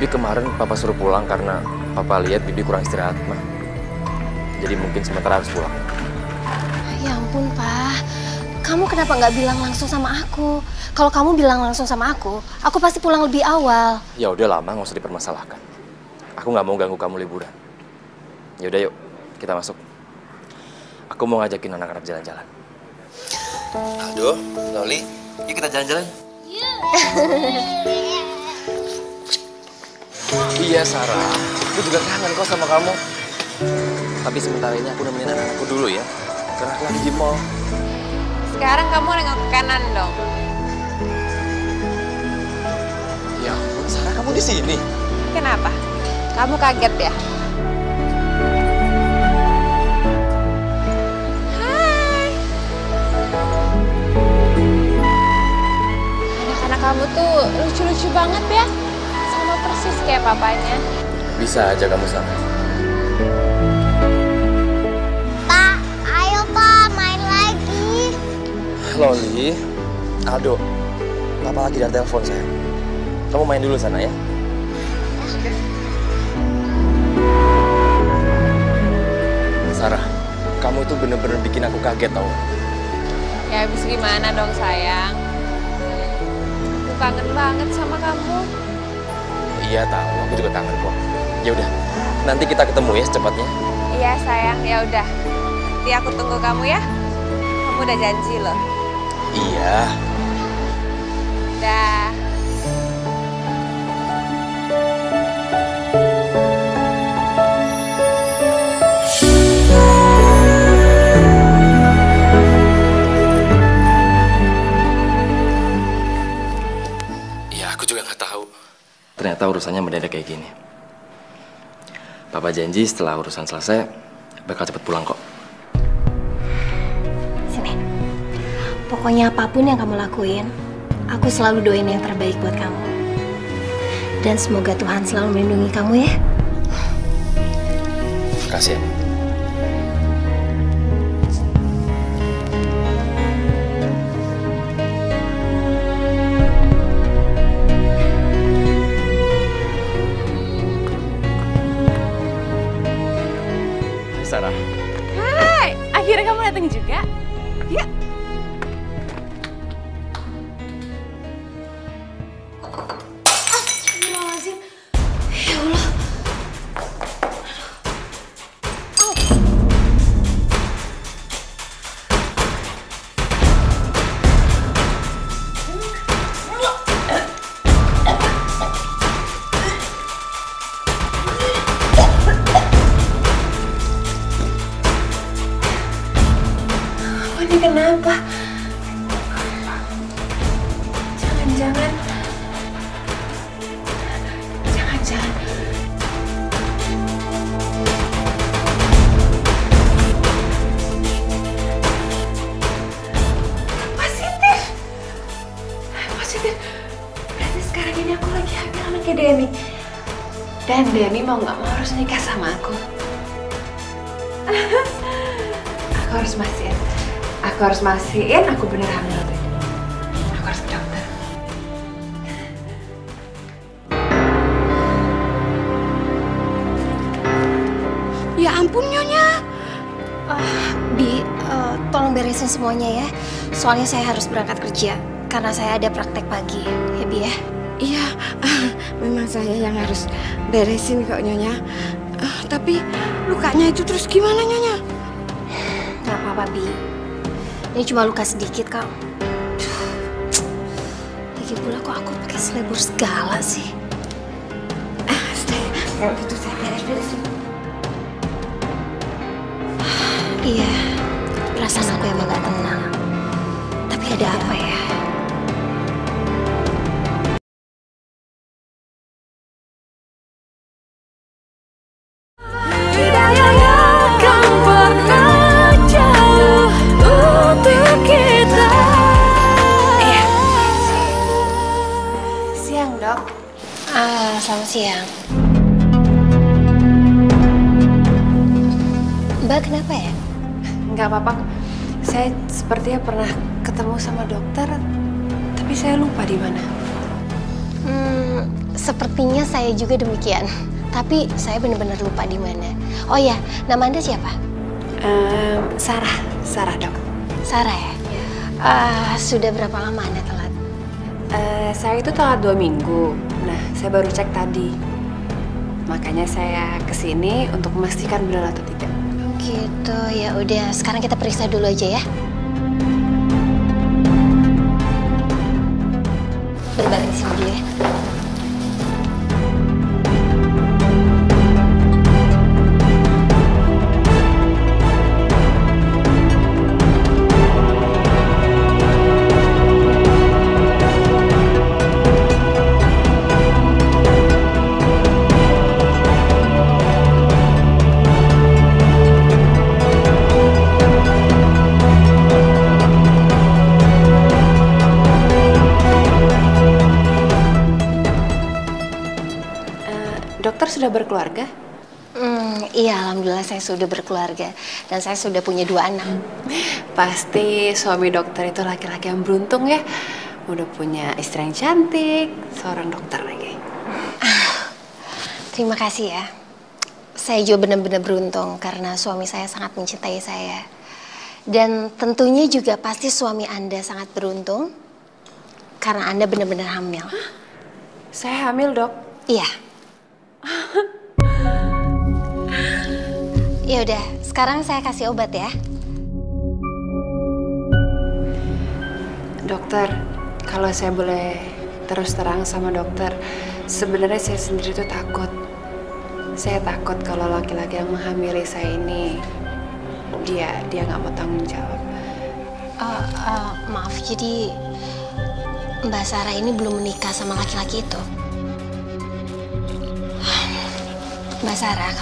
kemarin Papa suruh pulang karena Papa lihat Bibi kurang istirahat, Ma. Jadi mungkin sementara harus pulang. Ya ampun, Pak. Kamu kenapa nggak bilang langsung sama aku? Kalau kamu bilang langsung sama aku pasti pulang lebih awal. Ya udah lama, nggak usah dipermasalahkan. Aku nggak mau ganggu kamu liburan. Ya udah yuk, kita masuk. Aku mau ngajakin anak-anak jalan-jalan. Aldo, Loli, yuk kita jalan-jalan. Iya, Sarah. Aku juga kangen kok sama kamu. Tapi sementara ini aku nemenin anak-anakku dulu ya. Karena aku lagi di mall. Sekarang kamu nengok ke kanan dong. Ya ampun, Sarah, kamu di sini. Kenapa? Kamu kaget ya? Hai. Anak-anak kamu tuh lucu-lucu banget ya. Sama persis kayak papanya. Bisa aja kamu sama. Pak, Loli, Aldo, Papa lagi ada telepon sayang. Kamu main dulu sana ya. Sarah, kamu itu bener-bener bikin aku kaget tau. Ya habis gimana dong sayang? Aku kangen banget sama kamu. Iya tahu, aku juga kangen kok. Ya udah, nanti kita ketemu ya secepatnya. Iya sayang, ya udah. Nanti aku tunggu kamu ya. Kamu udah janji loh. Iya. Dah. Ternyata urusannya mendadak kayak gini. Papa janji setelah urusan selesai bakal cepet pulang kok. Sini. Pokoknya apapun yang kamu lakuin, aku selalu doain yang terbaik buat kamu. Dan semoga Tuhan selalu melindungi kamu ya. Makasih ya. Sarah. Hai, akhirnya kamu datang juga. Ya. Astagfirullahaladzim. Ya Allah. Ini kenapa? Jangan-jangan. Positif. Berarti sekarang ini aku lagi hamil sama kayak Denny. Dan Denny mau nggak mau harus nikah sama aku. Aku harus mastiin. Aku bener hamil. Aku harus ke dokter. Ya ampun Nyonya. Bi, tolong beresin semuanya ya. Soalnya saya harus berangkat kerja karena saya ada praktek pagi. Ya Bi ya. Iya, memang saya yang harus beresin kok Nyonya. Tapi lukanya itu terus gimana Nyonya? Gak apa-apa Bi. Ini cuma luka sedikit kak. Lagi pula kok aku pakai selebor segala sih. Kalau gitu saya beres-beresin. Iya, perasaan aku emang gak tenang. Tapi ada apa ya? Selamat siang. Mbak kenapa ya? Nggak apa-apa. Saya sepertinya pernah ketemu sama dokter, tapi saya lupa di mana. Sepertinya saya juga demikian. Tapi saya benar-benar lupa di mana. Oh ya, nama Anda siapa? Sarah dok. Sarah ya? Sudah berapa lama Anda telat? Saya itu telat 2 minggu. Nah, saya baru cek tadi. Makanya saya kesini untuk memastikan benar atau tidak. Gitu, ya udah. Sekarang kita periksa dulu aja ya. Berbaring sini dulu ya. Dokter sudah berkeluarga? Iya, alhamdulillah saya sudah berkeluarga dan saya sudah punya 2 anak. Pasti suami dokter itu laki-laki yang beruntung ya. Udah punya istri yang cantik, seorang dokter lagi. Terima kasih ya. Saya juga benar-benar beruntung karena suami saya sangat mencintai saya. Dan tentunya juga pasti suami Anda sangat beruntung karena Anda benar-benar hamil. Saya hamil, Dok. Iya. Ya udah, sekarang saya kasih obat ya. Dokter, kalau saya boleh terus terang sama dokter, sebenarnya saya sendiri tuh takut. Saya takut kalau laki-laki yang menghamili saya ini, dia nggak mau tanggung jawab. Maaf, jadi Mbak Sarah ini belum menikah sama laki-laki itu. Mbak Sarah,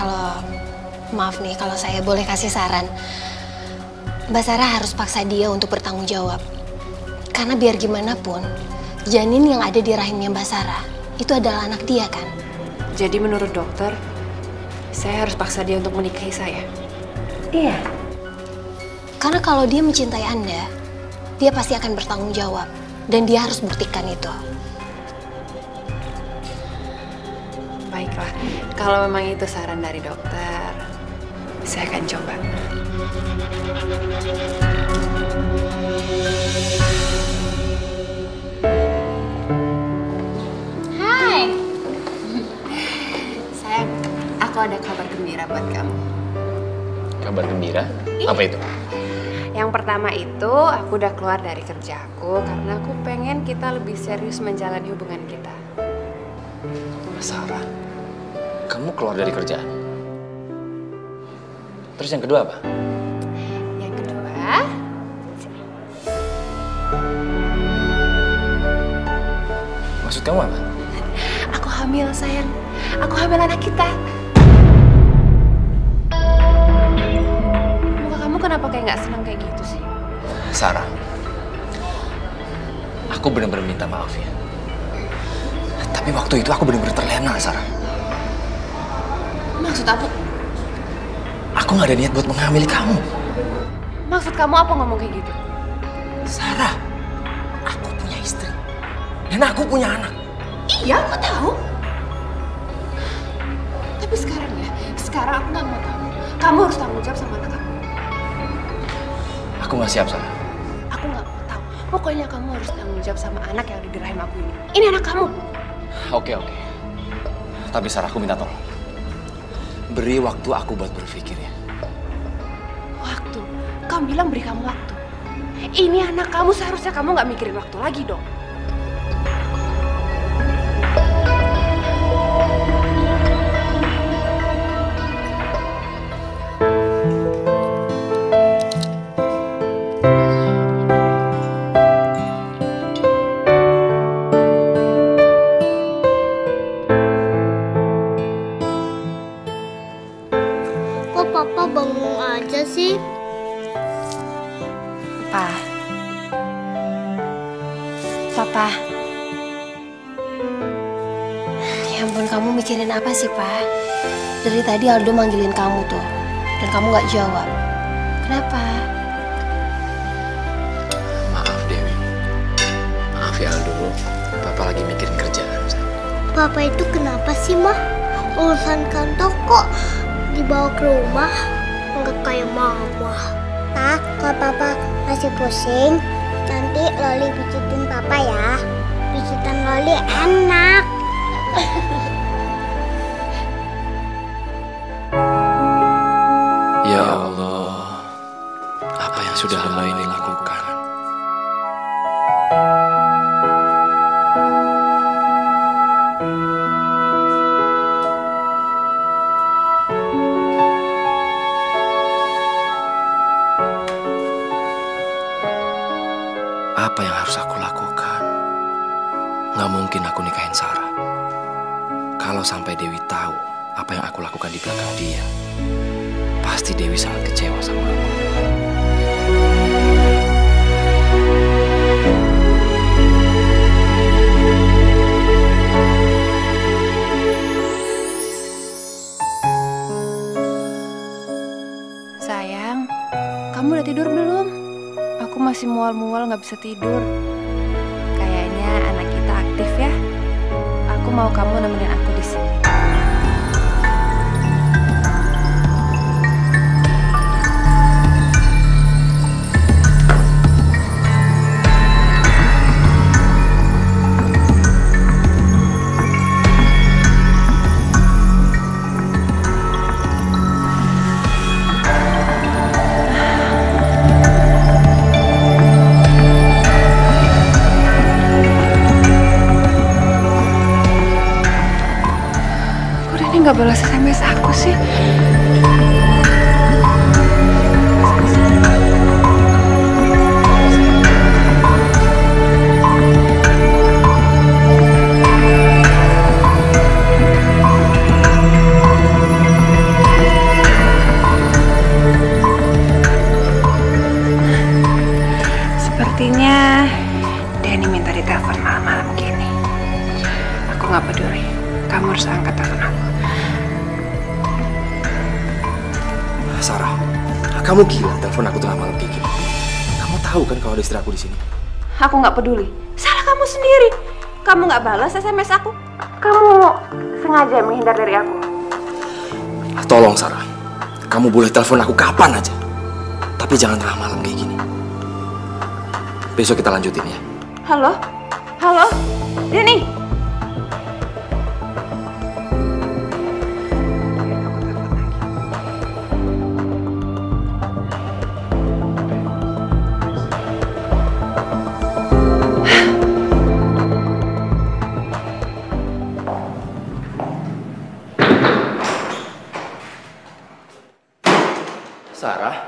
maaf nih kalau saya boleh kasih saran. Mbak Sarah harus paksa dia untuk bertanggung jawab. Karena biar gimana pun, janin yang ada di rahimnya Mbak Sarah itu adalah anak dia kan? Jadi menurut dokter, saya harus paksa dia untuk menikahi saya? Iya. Karena kalau dia mencintai Anda, dia pasti akan bertanggung jawab. Dan dia harus buktikan itu. Baiklah, kalau memang itu saran dari dokter, saya akan coba. Hai. Sayang, aku ada kabar gembira buat kamu. Kabar gembira? Apa itu? Yang pertama itu, aku udah keluar dari kerjaku karena aku pengen kita lebih serius menjalani hubungan kita. Sarah, kamu keluar dari kerjaan? Terus yang kedua apa? Yang kedua, maksud kamu apa? aku hamil, sayang. Aku hamil anak kita. Muka kamu kenapa kayak nggak senang kayak gitu sih? Sarah, aku benar-benar minta maaf ya. Tapi waktu itu aku benar-benar terlena, Sarah. Maksud aku? Aku nggak ada niat buat menghamili kamu. Maksud kamu apa ngomong kayak gitu? Sarah, aku punya istri. Dan aku punya anak. Iya, aku tahu. Tapi sekarang ya, sekarang aku nggak mau tahu. Kamu harus tanggung jawab sama anak kamu. Aku nggak siap, Sarah. Aku nggak mau tahu. Pokoknya kamu harus tanggung jawab sama anak yang ada di rahim aku ini. Ini anak kamu. Oke. Tapi Sarah, aku minta tolong. Beri waktu aku buat berpikir ya. Waktu? Kamu bilang beri kamu waktu. Ini anak kamu, seharusnya kamu nggak mikirin waktu lagi dong. Kok papa bengong aja sih? Papa. Ya ampun, kamu mikirin apa sih, Pak? Dari tadi Aldo manggilin kamu tuh, dan kamu nggak jawab. Kenapa? Maaf, Dewi. Maaf ya, Aldo. Papa lagi mikirin kerjaan. Papa itu kenapa sih, Mah? Urusan kantor kok dibawa ke rumah? Nggak kayak mama. Pak, kalau papa masih pusing, nanti Loli pijitin papa ya. Pijitan Loli enak. Ya Allah, apa yang sudah hamba ini lakukan? Apa yang harus aku lakukan? Nggak mungkin aku nikahin Sarah. Kalau sampai Dewi tahu apa yang aku lakukan di belakang dia, pasti Dewi sangat kecewa sama aku. mual-mual nggak bisa tidur. Kayaknya anak kita aktif ya. Aku mau kamu nemenin aku di sini. Nggak balas SMS aku sih. Sepertinya Denny minta ditelepon malam-malam gini. Aku nggak peduli. Kamu harus angkat telepon aku. Sarah, kamu gila telepon aku tengah malam kayak gini. Kamu tahu kan kalau ada istri aku di sini? Aku nggak peduli. Salah kamu sendiri. Kamu nggak balas SMS aku. Kamu sengaja menghindar dari aku. Tolong Sarah, kamu boleh telepon aku kapan aja. Tapi jangan tengah malam kayak gini. Besok kita lanjutin ya. Halo? Halo? Denny? Sarah?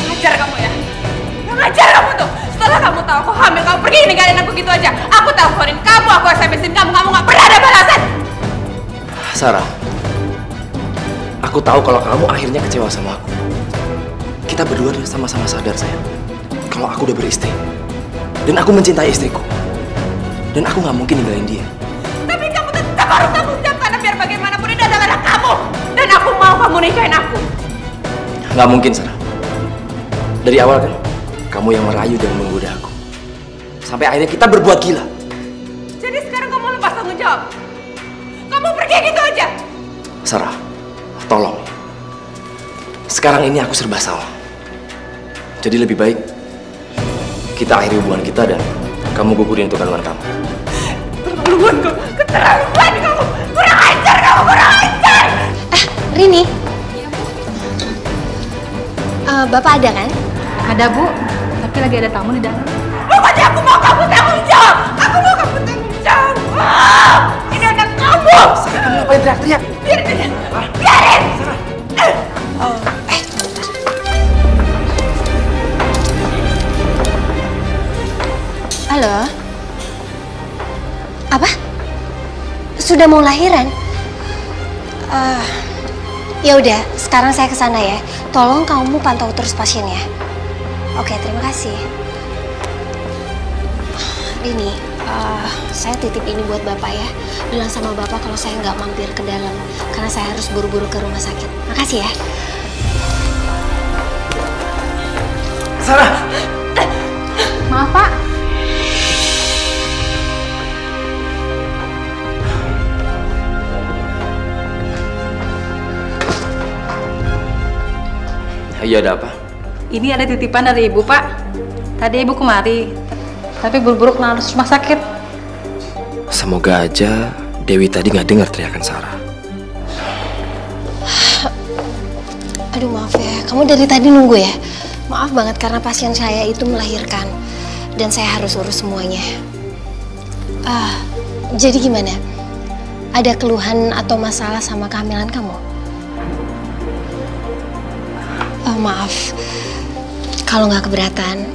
Ngajar kamu ya? Ngajar kamu tuh! Setelah kamu tahu aku hamil, kamu pergi ninggalin aku gitu aja. Aku teleponin kamu, aku SMS-in kamu nggak pernah ada balasan! Sarah, aku tahu kalau kamu akhirnya kecewa sama aku. Kita berdua udah sama-sama sadar sayang, kalau aku udah beristri. Dan aku mencintai istriku. Dan aku nggak mungkin ninggalin dia. Tapi kamu tetap harus tanggung jawab karena biar bagaimanapun ini adalah anak kamu. Dan aku mau kamu nikahin aku. Nggak mungkin, Sarah. Dari awal kan, kamu yang merayu dan menggoda aku. Sampai akhirnya kita berbuat gila. Jadi sekarang kamu lepas tanggung jawab? Kamu pergi gitu aja? Sarah, tolong. Sekarang ini aku serba salah. Jadi lebih baik kita akhiri hubungan kita dan kamu gugurin untuk kandungan kamu. Keterlaluan kamu! Keterlaluan kamu! Kurang ajar kamu! Kurang ajar! Rini. Bapak ada kan? Ada Bu, tapi lagi ada tamu di dalam. Pokoknya aku mau kamu tanggung jawab! Aku mau kamu tanggung jawab! Ini anak kamu! Sarah, kamu ngapain teriak-teriak? Biarin! Biarin! Halo? Apa? Sudah mau lahiran? Ya udah, sekarang saya ke sana ya. Tolong kamu pantau terus pasiennya. Oke, terima kasih. Rini, saya titip ini buat Bapak ya. Bilang sama Bapak kalau saya nggak mampir ke dalam karena saya harus buru-buru ke rumah sakit. Makasih ya. Sarah! Maaf Pak. Iya, ada apa? Ini ada titipan dari Ibu Pak. Tadi Ibu kemari, tapi buru-buru kena harus rumah sakit. Semoga aja Dewi tadi nggak dengar teriakan Sarah. Aduh maaf ya, kamu dari tadi nunggu ya? Maaf banget karena pasien saya itu melahirkan dan saya harus urus semuanya. Jadi gimana? Ada keluhan atau masalah sama kehamilan kamu? Maaf, kalau nggak keberatan,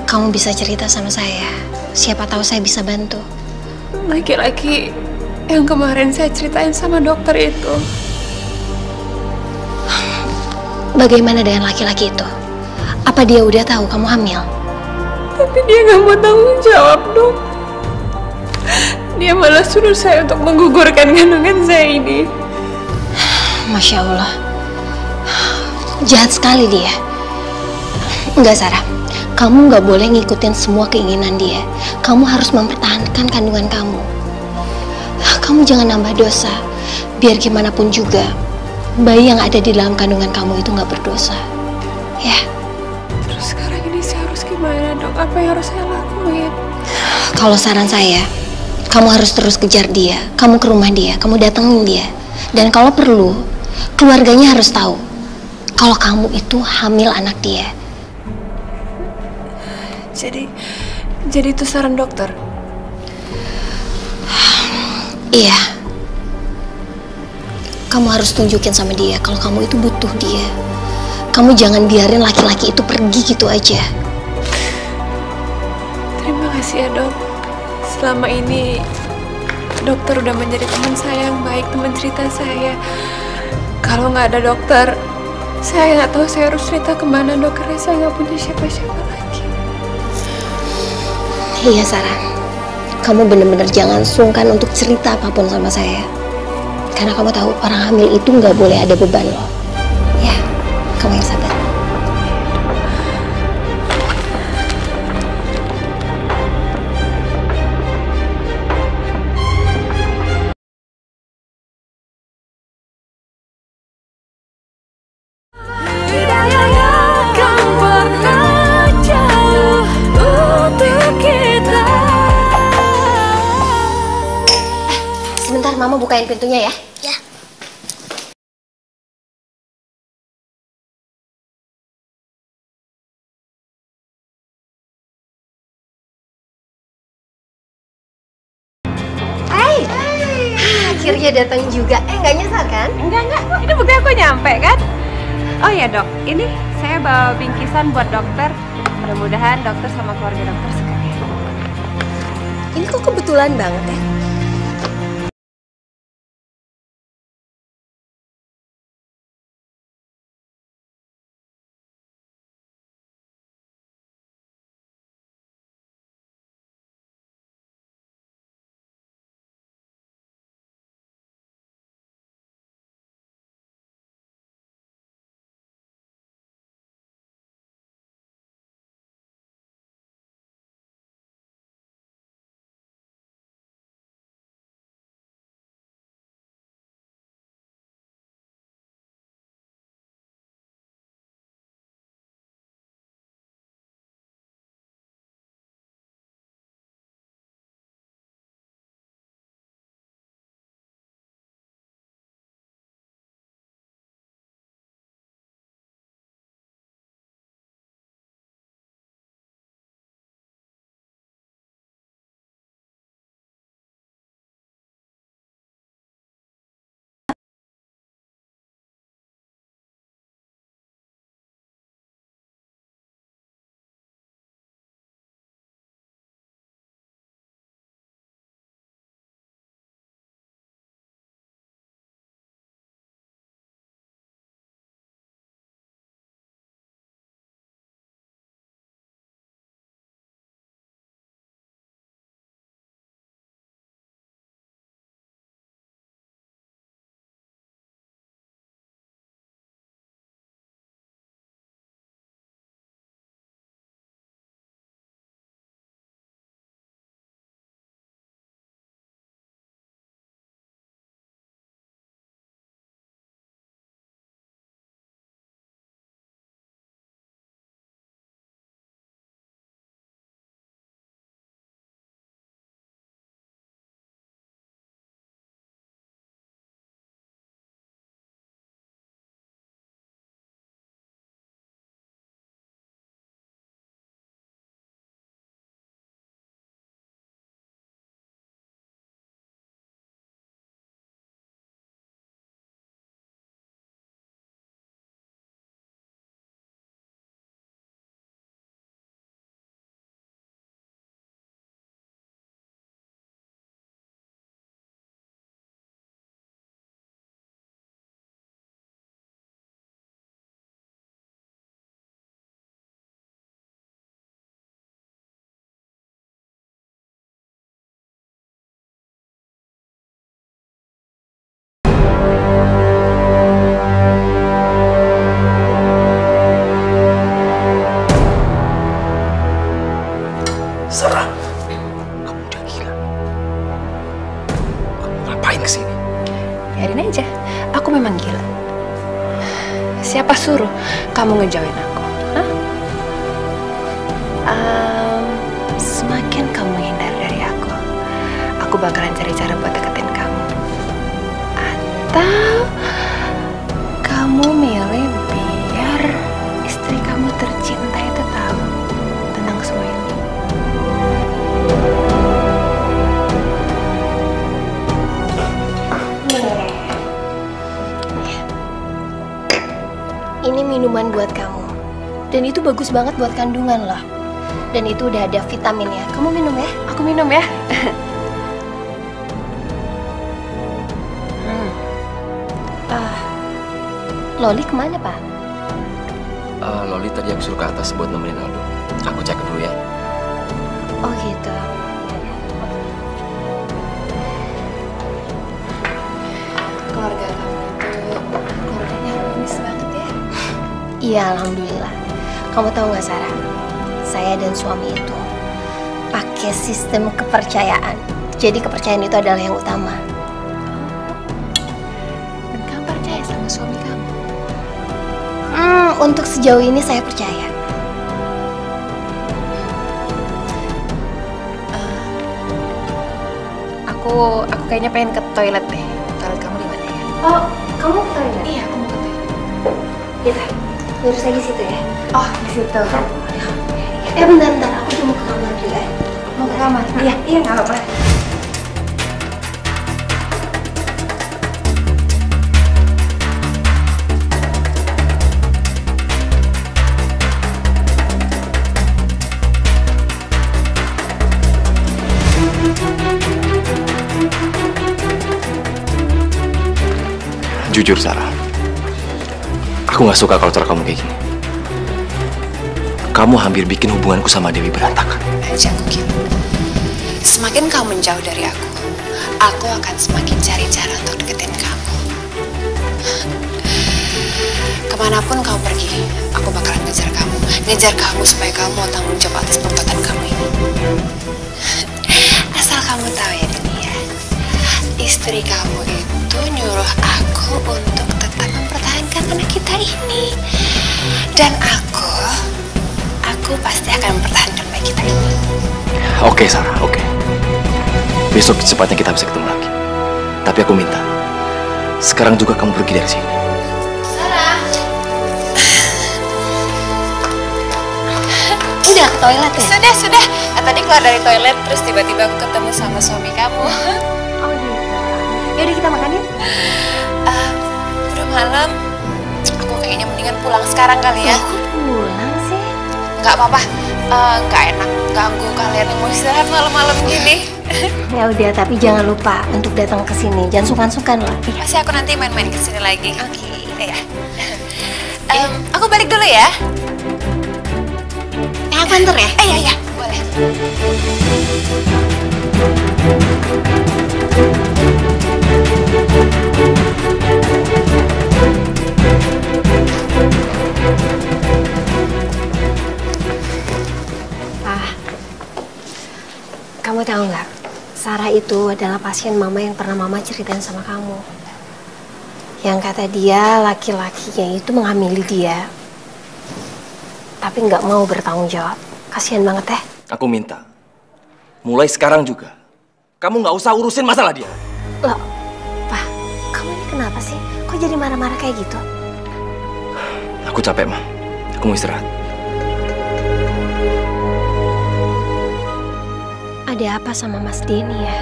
kamu bisa cerita sama saya. Siapa tahu saya bisa bantu. Laki-laki yang kemarin saya ceritain sama dokter itu. Bagaimana dengan laki-laki itu? Apa dia udah tahu kamu hamil? Tapi dia nggak mau tanggung jawab, dok. Dia malah suruh saya untuk menggugurkan kandungan saya ini. Masya Allah, jahat sekali dia. Enggak, Sarah. Kamu nggak boleh ngikutin semua keinginan dia. Kamu harus mempertahankan kandungan kamu. Kamu jangan nambah dosa. Biar gimana pun juga, bayi yang ada di dalam kandungan kamu itu nggak berdosa. Ya. Terus sekarang ini saya harus gimana, Dok? Apa yang harus saya lakuin? Kalau saran saya, kamu harus terus kejar dia. Kamu ke rumah dia, kamu datengin dia. Dan kalau perlu, keluarganya harus tahu kalau kamu itu hamil anak dia. Jadi itu saran dokter? Iya. Kamu harus tunjukin sama dia kalau kamu itu butuh dia. Kamu jangan biarin laki-laki itu pergi gitu aja. Terima kasih ya, Dok. Selama ini dokter udah menjadi teman saya yang baik, teman cerita saya. Kalau nggak ada dokter, saya nggak tahu saya harus cerita kemana, Dok, karena saya nggak punya siapa-siapa lagi. Iya, Sarah. Kamu bener-bener jangan sungkan untuk cerita apapun sama saya. Karena kamu tahu orang hamil itu nggak boleh ada beban loh. Ya, kamu yang sabar. Sebentar, Mama bukain pintunya ya. Ya. Hai. Akhirnya datang juga. Nggak nyesal kan? Enggak, ini bukti aku nyampe kan? Oh ya dok, ini saya bawa bingkisan buat dokter. Mudah-mudahan dokter sama keluarga dokter suka ya. Ini kok kebetulan banget ya. Sarah, kamu udah gila. Kamu ngapain kesini? Biarin aja, aku memang gila. Siapa suruh kamu ngejauhin aku? Hah? Semakin kamu hindar dari aku bakalan cari cara buat deketin kamu. Atau kamu milih biar istri kamu tercinta itu tahu tentang semua ini. Ini minuman buat kamu. Dan itu bagus banget buat kandungan loh. Dan itu udah ada vitaminnya. Kamu minum ya? Aku minum ya. Loli kemana, Pak? Loli tadi aku suruh ke atas buat nemenin Aldo. Aku cek dulu ya. Oh gitu. Keluarga kamu itu keluarganya harmonis banget ya. Iya, alhamdulillah. Kamu tahu nggak, Sarah? Saya dan suami itu pakai sistem kepercayaan. Jadi kepercayaan itu adalah yang utama. Dan kamu percaya sama suami kamu? Untuk sejauh ini saya percaya. Aku kayaknya pengen ke toilet deh. Toilet kamu di mana ya? Oh, kamu ke toilet? Iya, aku mau ke toilet. Iya, lurus lagi situ ya. Oh, di situ. Bentar, aku cuma mau ke kamar dulu ya. Mau ke kamar? Iya, nggak apa-apa. Jujur, Sarah. Aku nggak suka kalau cara kamu kayak gini. Kamu hampir bikin hubunganku sama Dewi berantakan. Aja aku gitu. Semakin kamu menjauh dari aku akan semakin cari cara untuk deketin kamu. Kemanapun kamu pergi, aku bakalan ngejar kamu supaya kamu mau tanggung jawab atas perbuatan kamu ini. Asal kamu tahu ya, Dunia, istri kamu itu nyuruh aku untuk tetap mempertahankan anak kita ini, dan aku pasti akan mempertahankan bayi kita ini. Oke, Sarah, oke. Besok secepatnya kita bisa ketemu lagi. Tapi aku minta, sekarang juga kamu pergi dari sini. Sarah. Udah ke toilet ya? Sudah. Tadi keluar dari toilet, terus tiba-tiba aku ketemu sama suami kamu. Oh gitu. Yaudah kita makan yuk. Udah malam. Aku kayaknya mendingan pulang sekarang kali ya. Aku pulang sih. Nggak apa-apa. Nggak enak ganggu kalian yang mau istirahat malam-malam gini. Ya udah, tapi jangan lupa untuk datang ke sini. Jangan sungkan-sungkan lah. Pasti aku nanti main-main ke sini lagi. Oke. Ya. Aku balik dulu ya. Aku anter ya? Iya, boleh. Kamu tahu nggak? Sarah itu adalah pasien mama yang pernah mama ceritain sama kamu. Yang kata dia laki-lakinya itu menghamili dia. Tapi nggak mau bertanggung jawab. Kasihan banget ya. Aku minta, mulai sekarang juga, kamu nggak usah urusin masalah dia. Loh, Pak, kamu ini kenapa sih? Kok jadi marah-marah kayak gitu? Aku capek, Ma. Aku mau istirahat. Ada apa sama Mas Denny ya?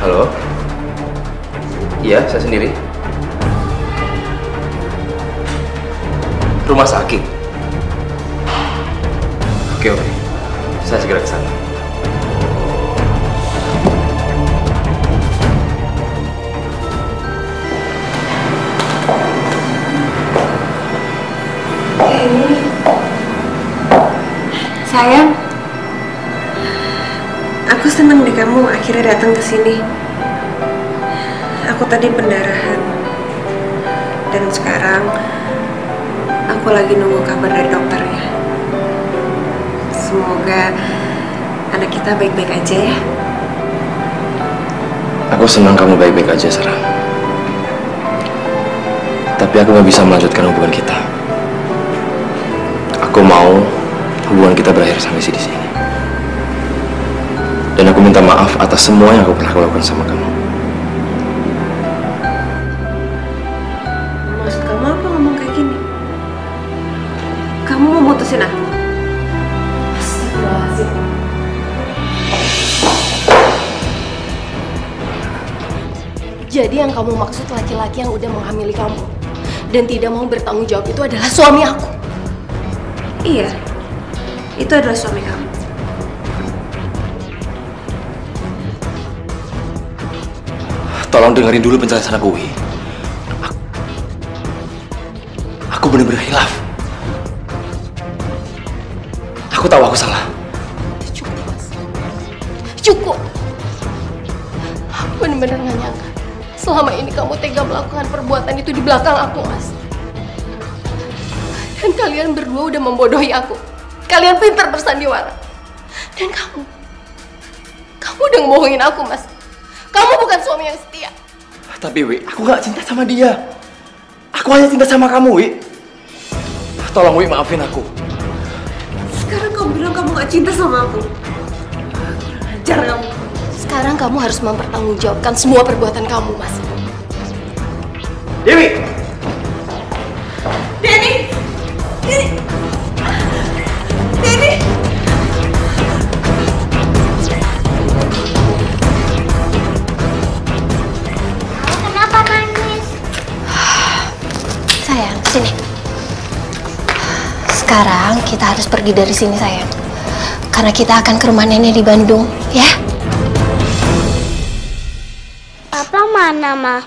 Halo? Iya, saya sendiri. Rumah sakit? Oke. Saya segera ke sana. seneng deh kamu akhirnya datang ke sini. Aku tadi pendarahan. Dan sekarang aku lagi nunggu kabar dari dokternya. Semoga anak kita baik-baik aja ya. Aku senang kamu baik-baik aja, Sarah. Tapi aku gak bisa melanjutkan hubungan kita. Aku mau hubungan kita berakhir sampai di sini. Dan aku minta maaf atas semua yang aku pernah lakukan sama kamu. Maksud kamu apa ngomong kayak gini? Kamu mau mutusin aku? Astagfirullahaladzim. Jadi yang kamu maksud laki-laki yang udah menghamili kamu dan tidak mau bertanggung jawab itu adalah suami aku? Iya, itu adalah suami kamu. Tolong dengerin dulu penjelasan aku, Wi. Aku benar-benar hilaf. Aku tahu aku salah. Cukup, Mas. Cukup. Aku benar-benar gak nyangka. Selama ini kamu tega melakukan perbuatan itu di belakang aku, Mas. Dan kalian berdua udah membodohi aku. Kalian pintar bersandiwara. Dan kamu udah ngebohongin aku, Mas. Kamu bukan suami yang setia. Tapi, Wi, aku gak cinta sama dia. Aku hanya cinta sama kamu, Wi. Tolong, Wi, maafin aku. Sekarang kamu bilang kamu gak cinta sama aku. Ajar kamu. Sekarang kamu harus mempertanggungjawabkan semua perbuatan kamu, Mas. Dewi! Denny! Denny! Kenapa nangis? Sayang, sini. Sekarang kita harus pergi dari sini, sayang. Karena kita akan ke rumah nenek di Bandung, ya? Papa mana, Ma?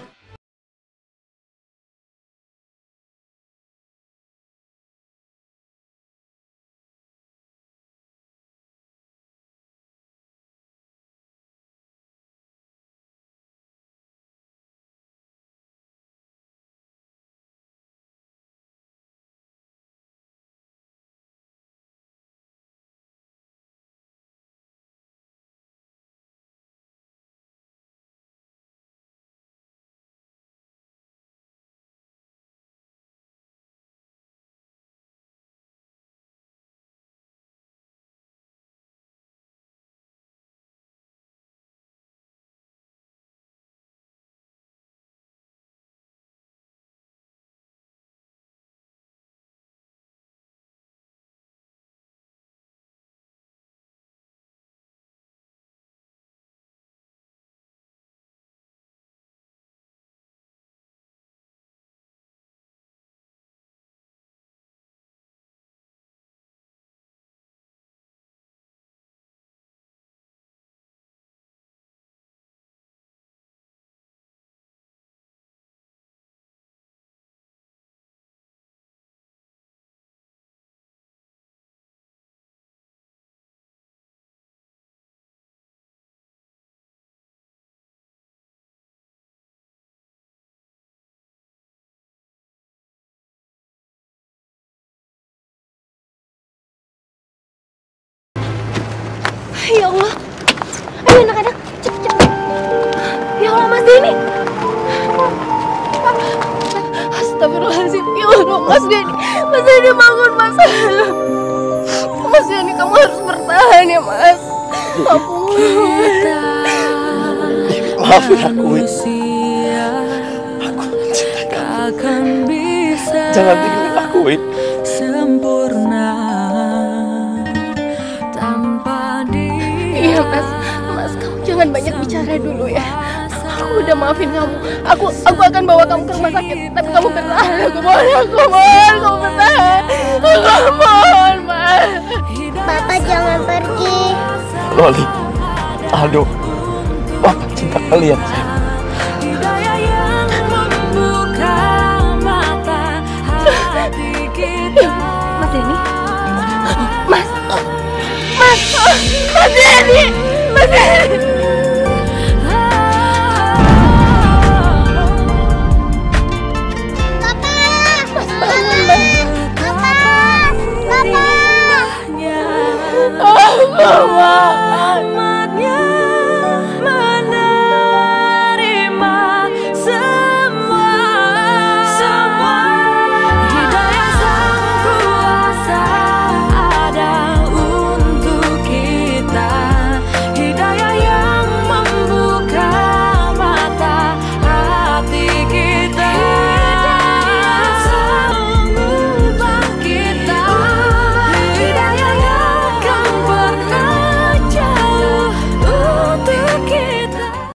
Ya Allah. Ayo anak-anak, cepet. Ya Allah, Mas Denny. Astagfirullahaladzim. Ya Allah, Mas Denny. Mas Denny bangun, Mas. Mas Denny, kamu harus bertahan ya, Mas. Maafin aku, Wi. Aku mencintai kamu. Jangan tinggalin aku, Wi. Iya, Mas, kamu jangan banyak bicara dulu ya. Aku udah maafin kamu. Aku akan bawa kamu ke rumah sakit. Tapi kamu bertahan. Aku mohon, kamu bertahan. Aku mohon, Mas. Papa jangan pergi. Loli, Aldo, Papa cinta kalian, sayang. Mas Denny, Mas Bos.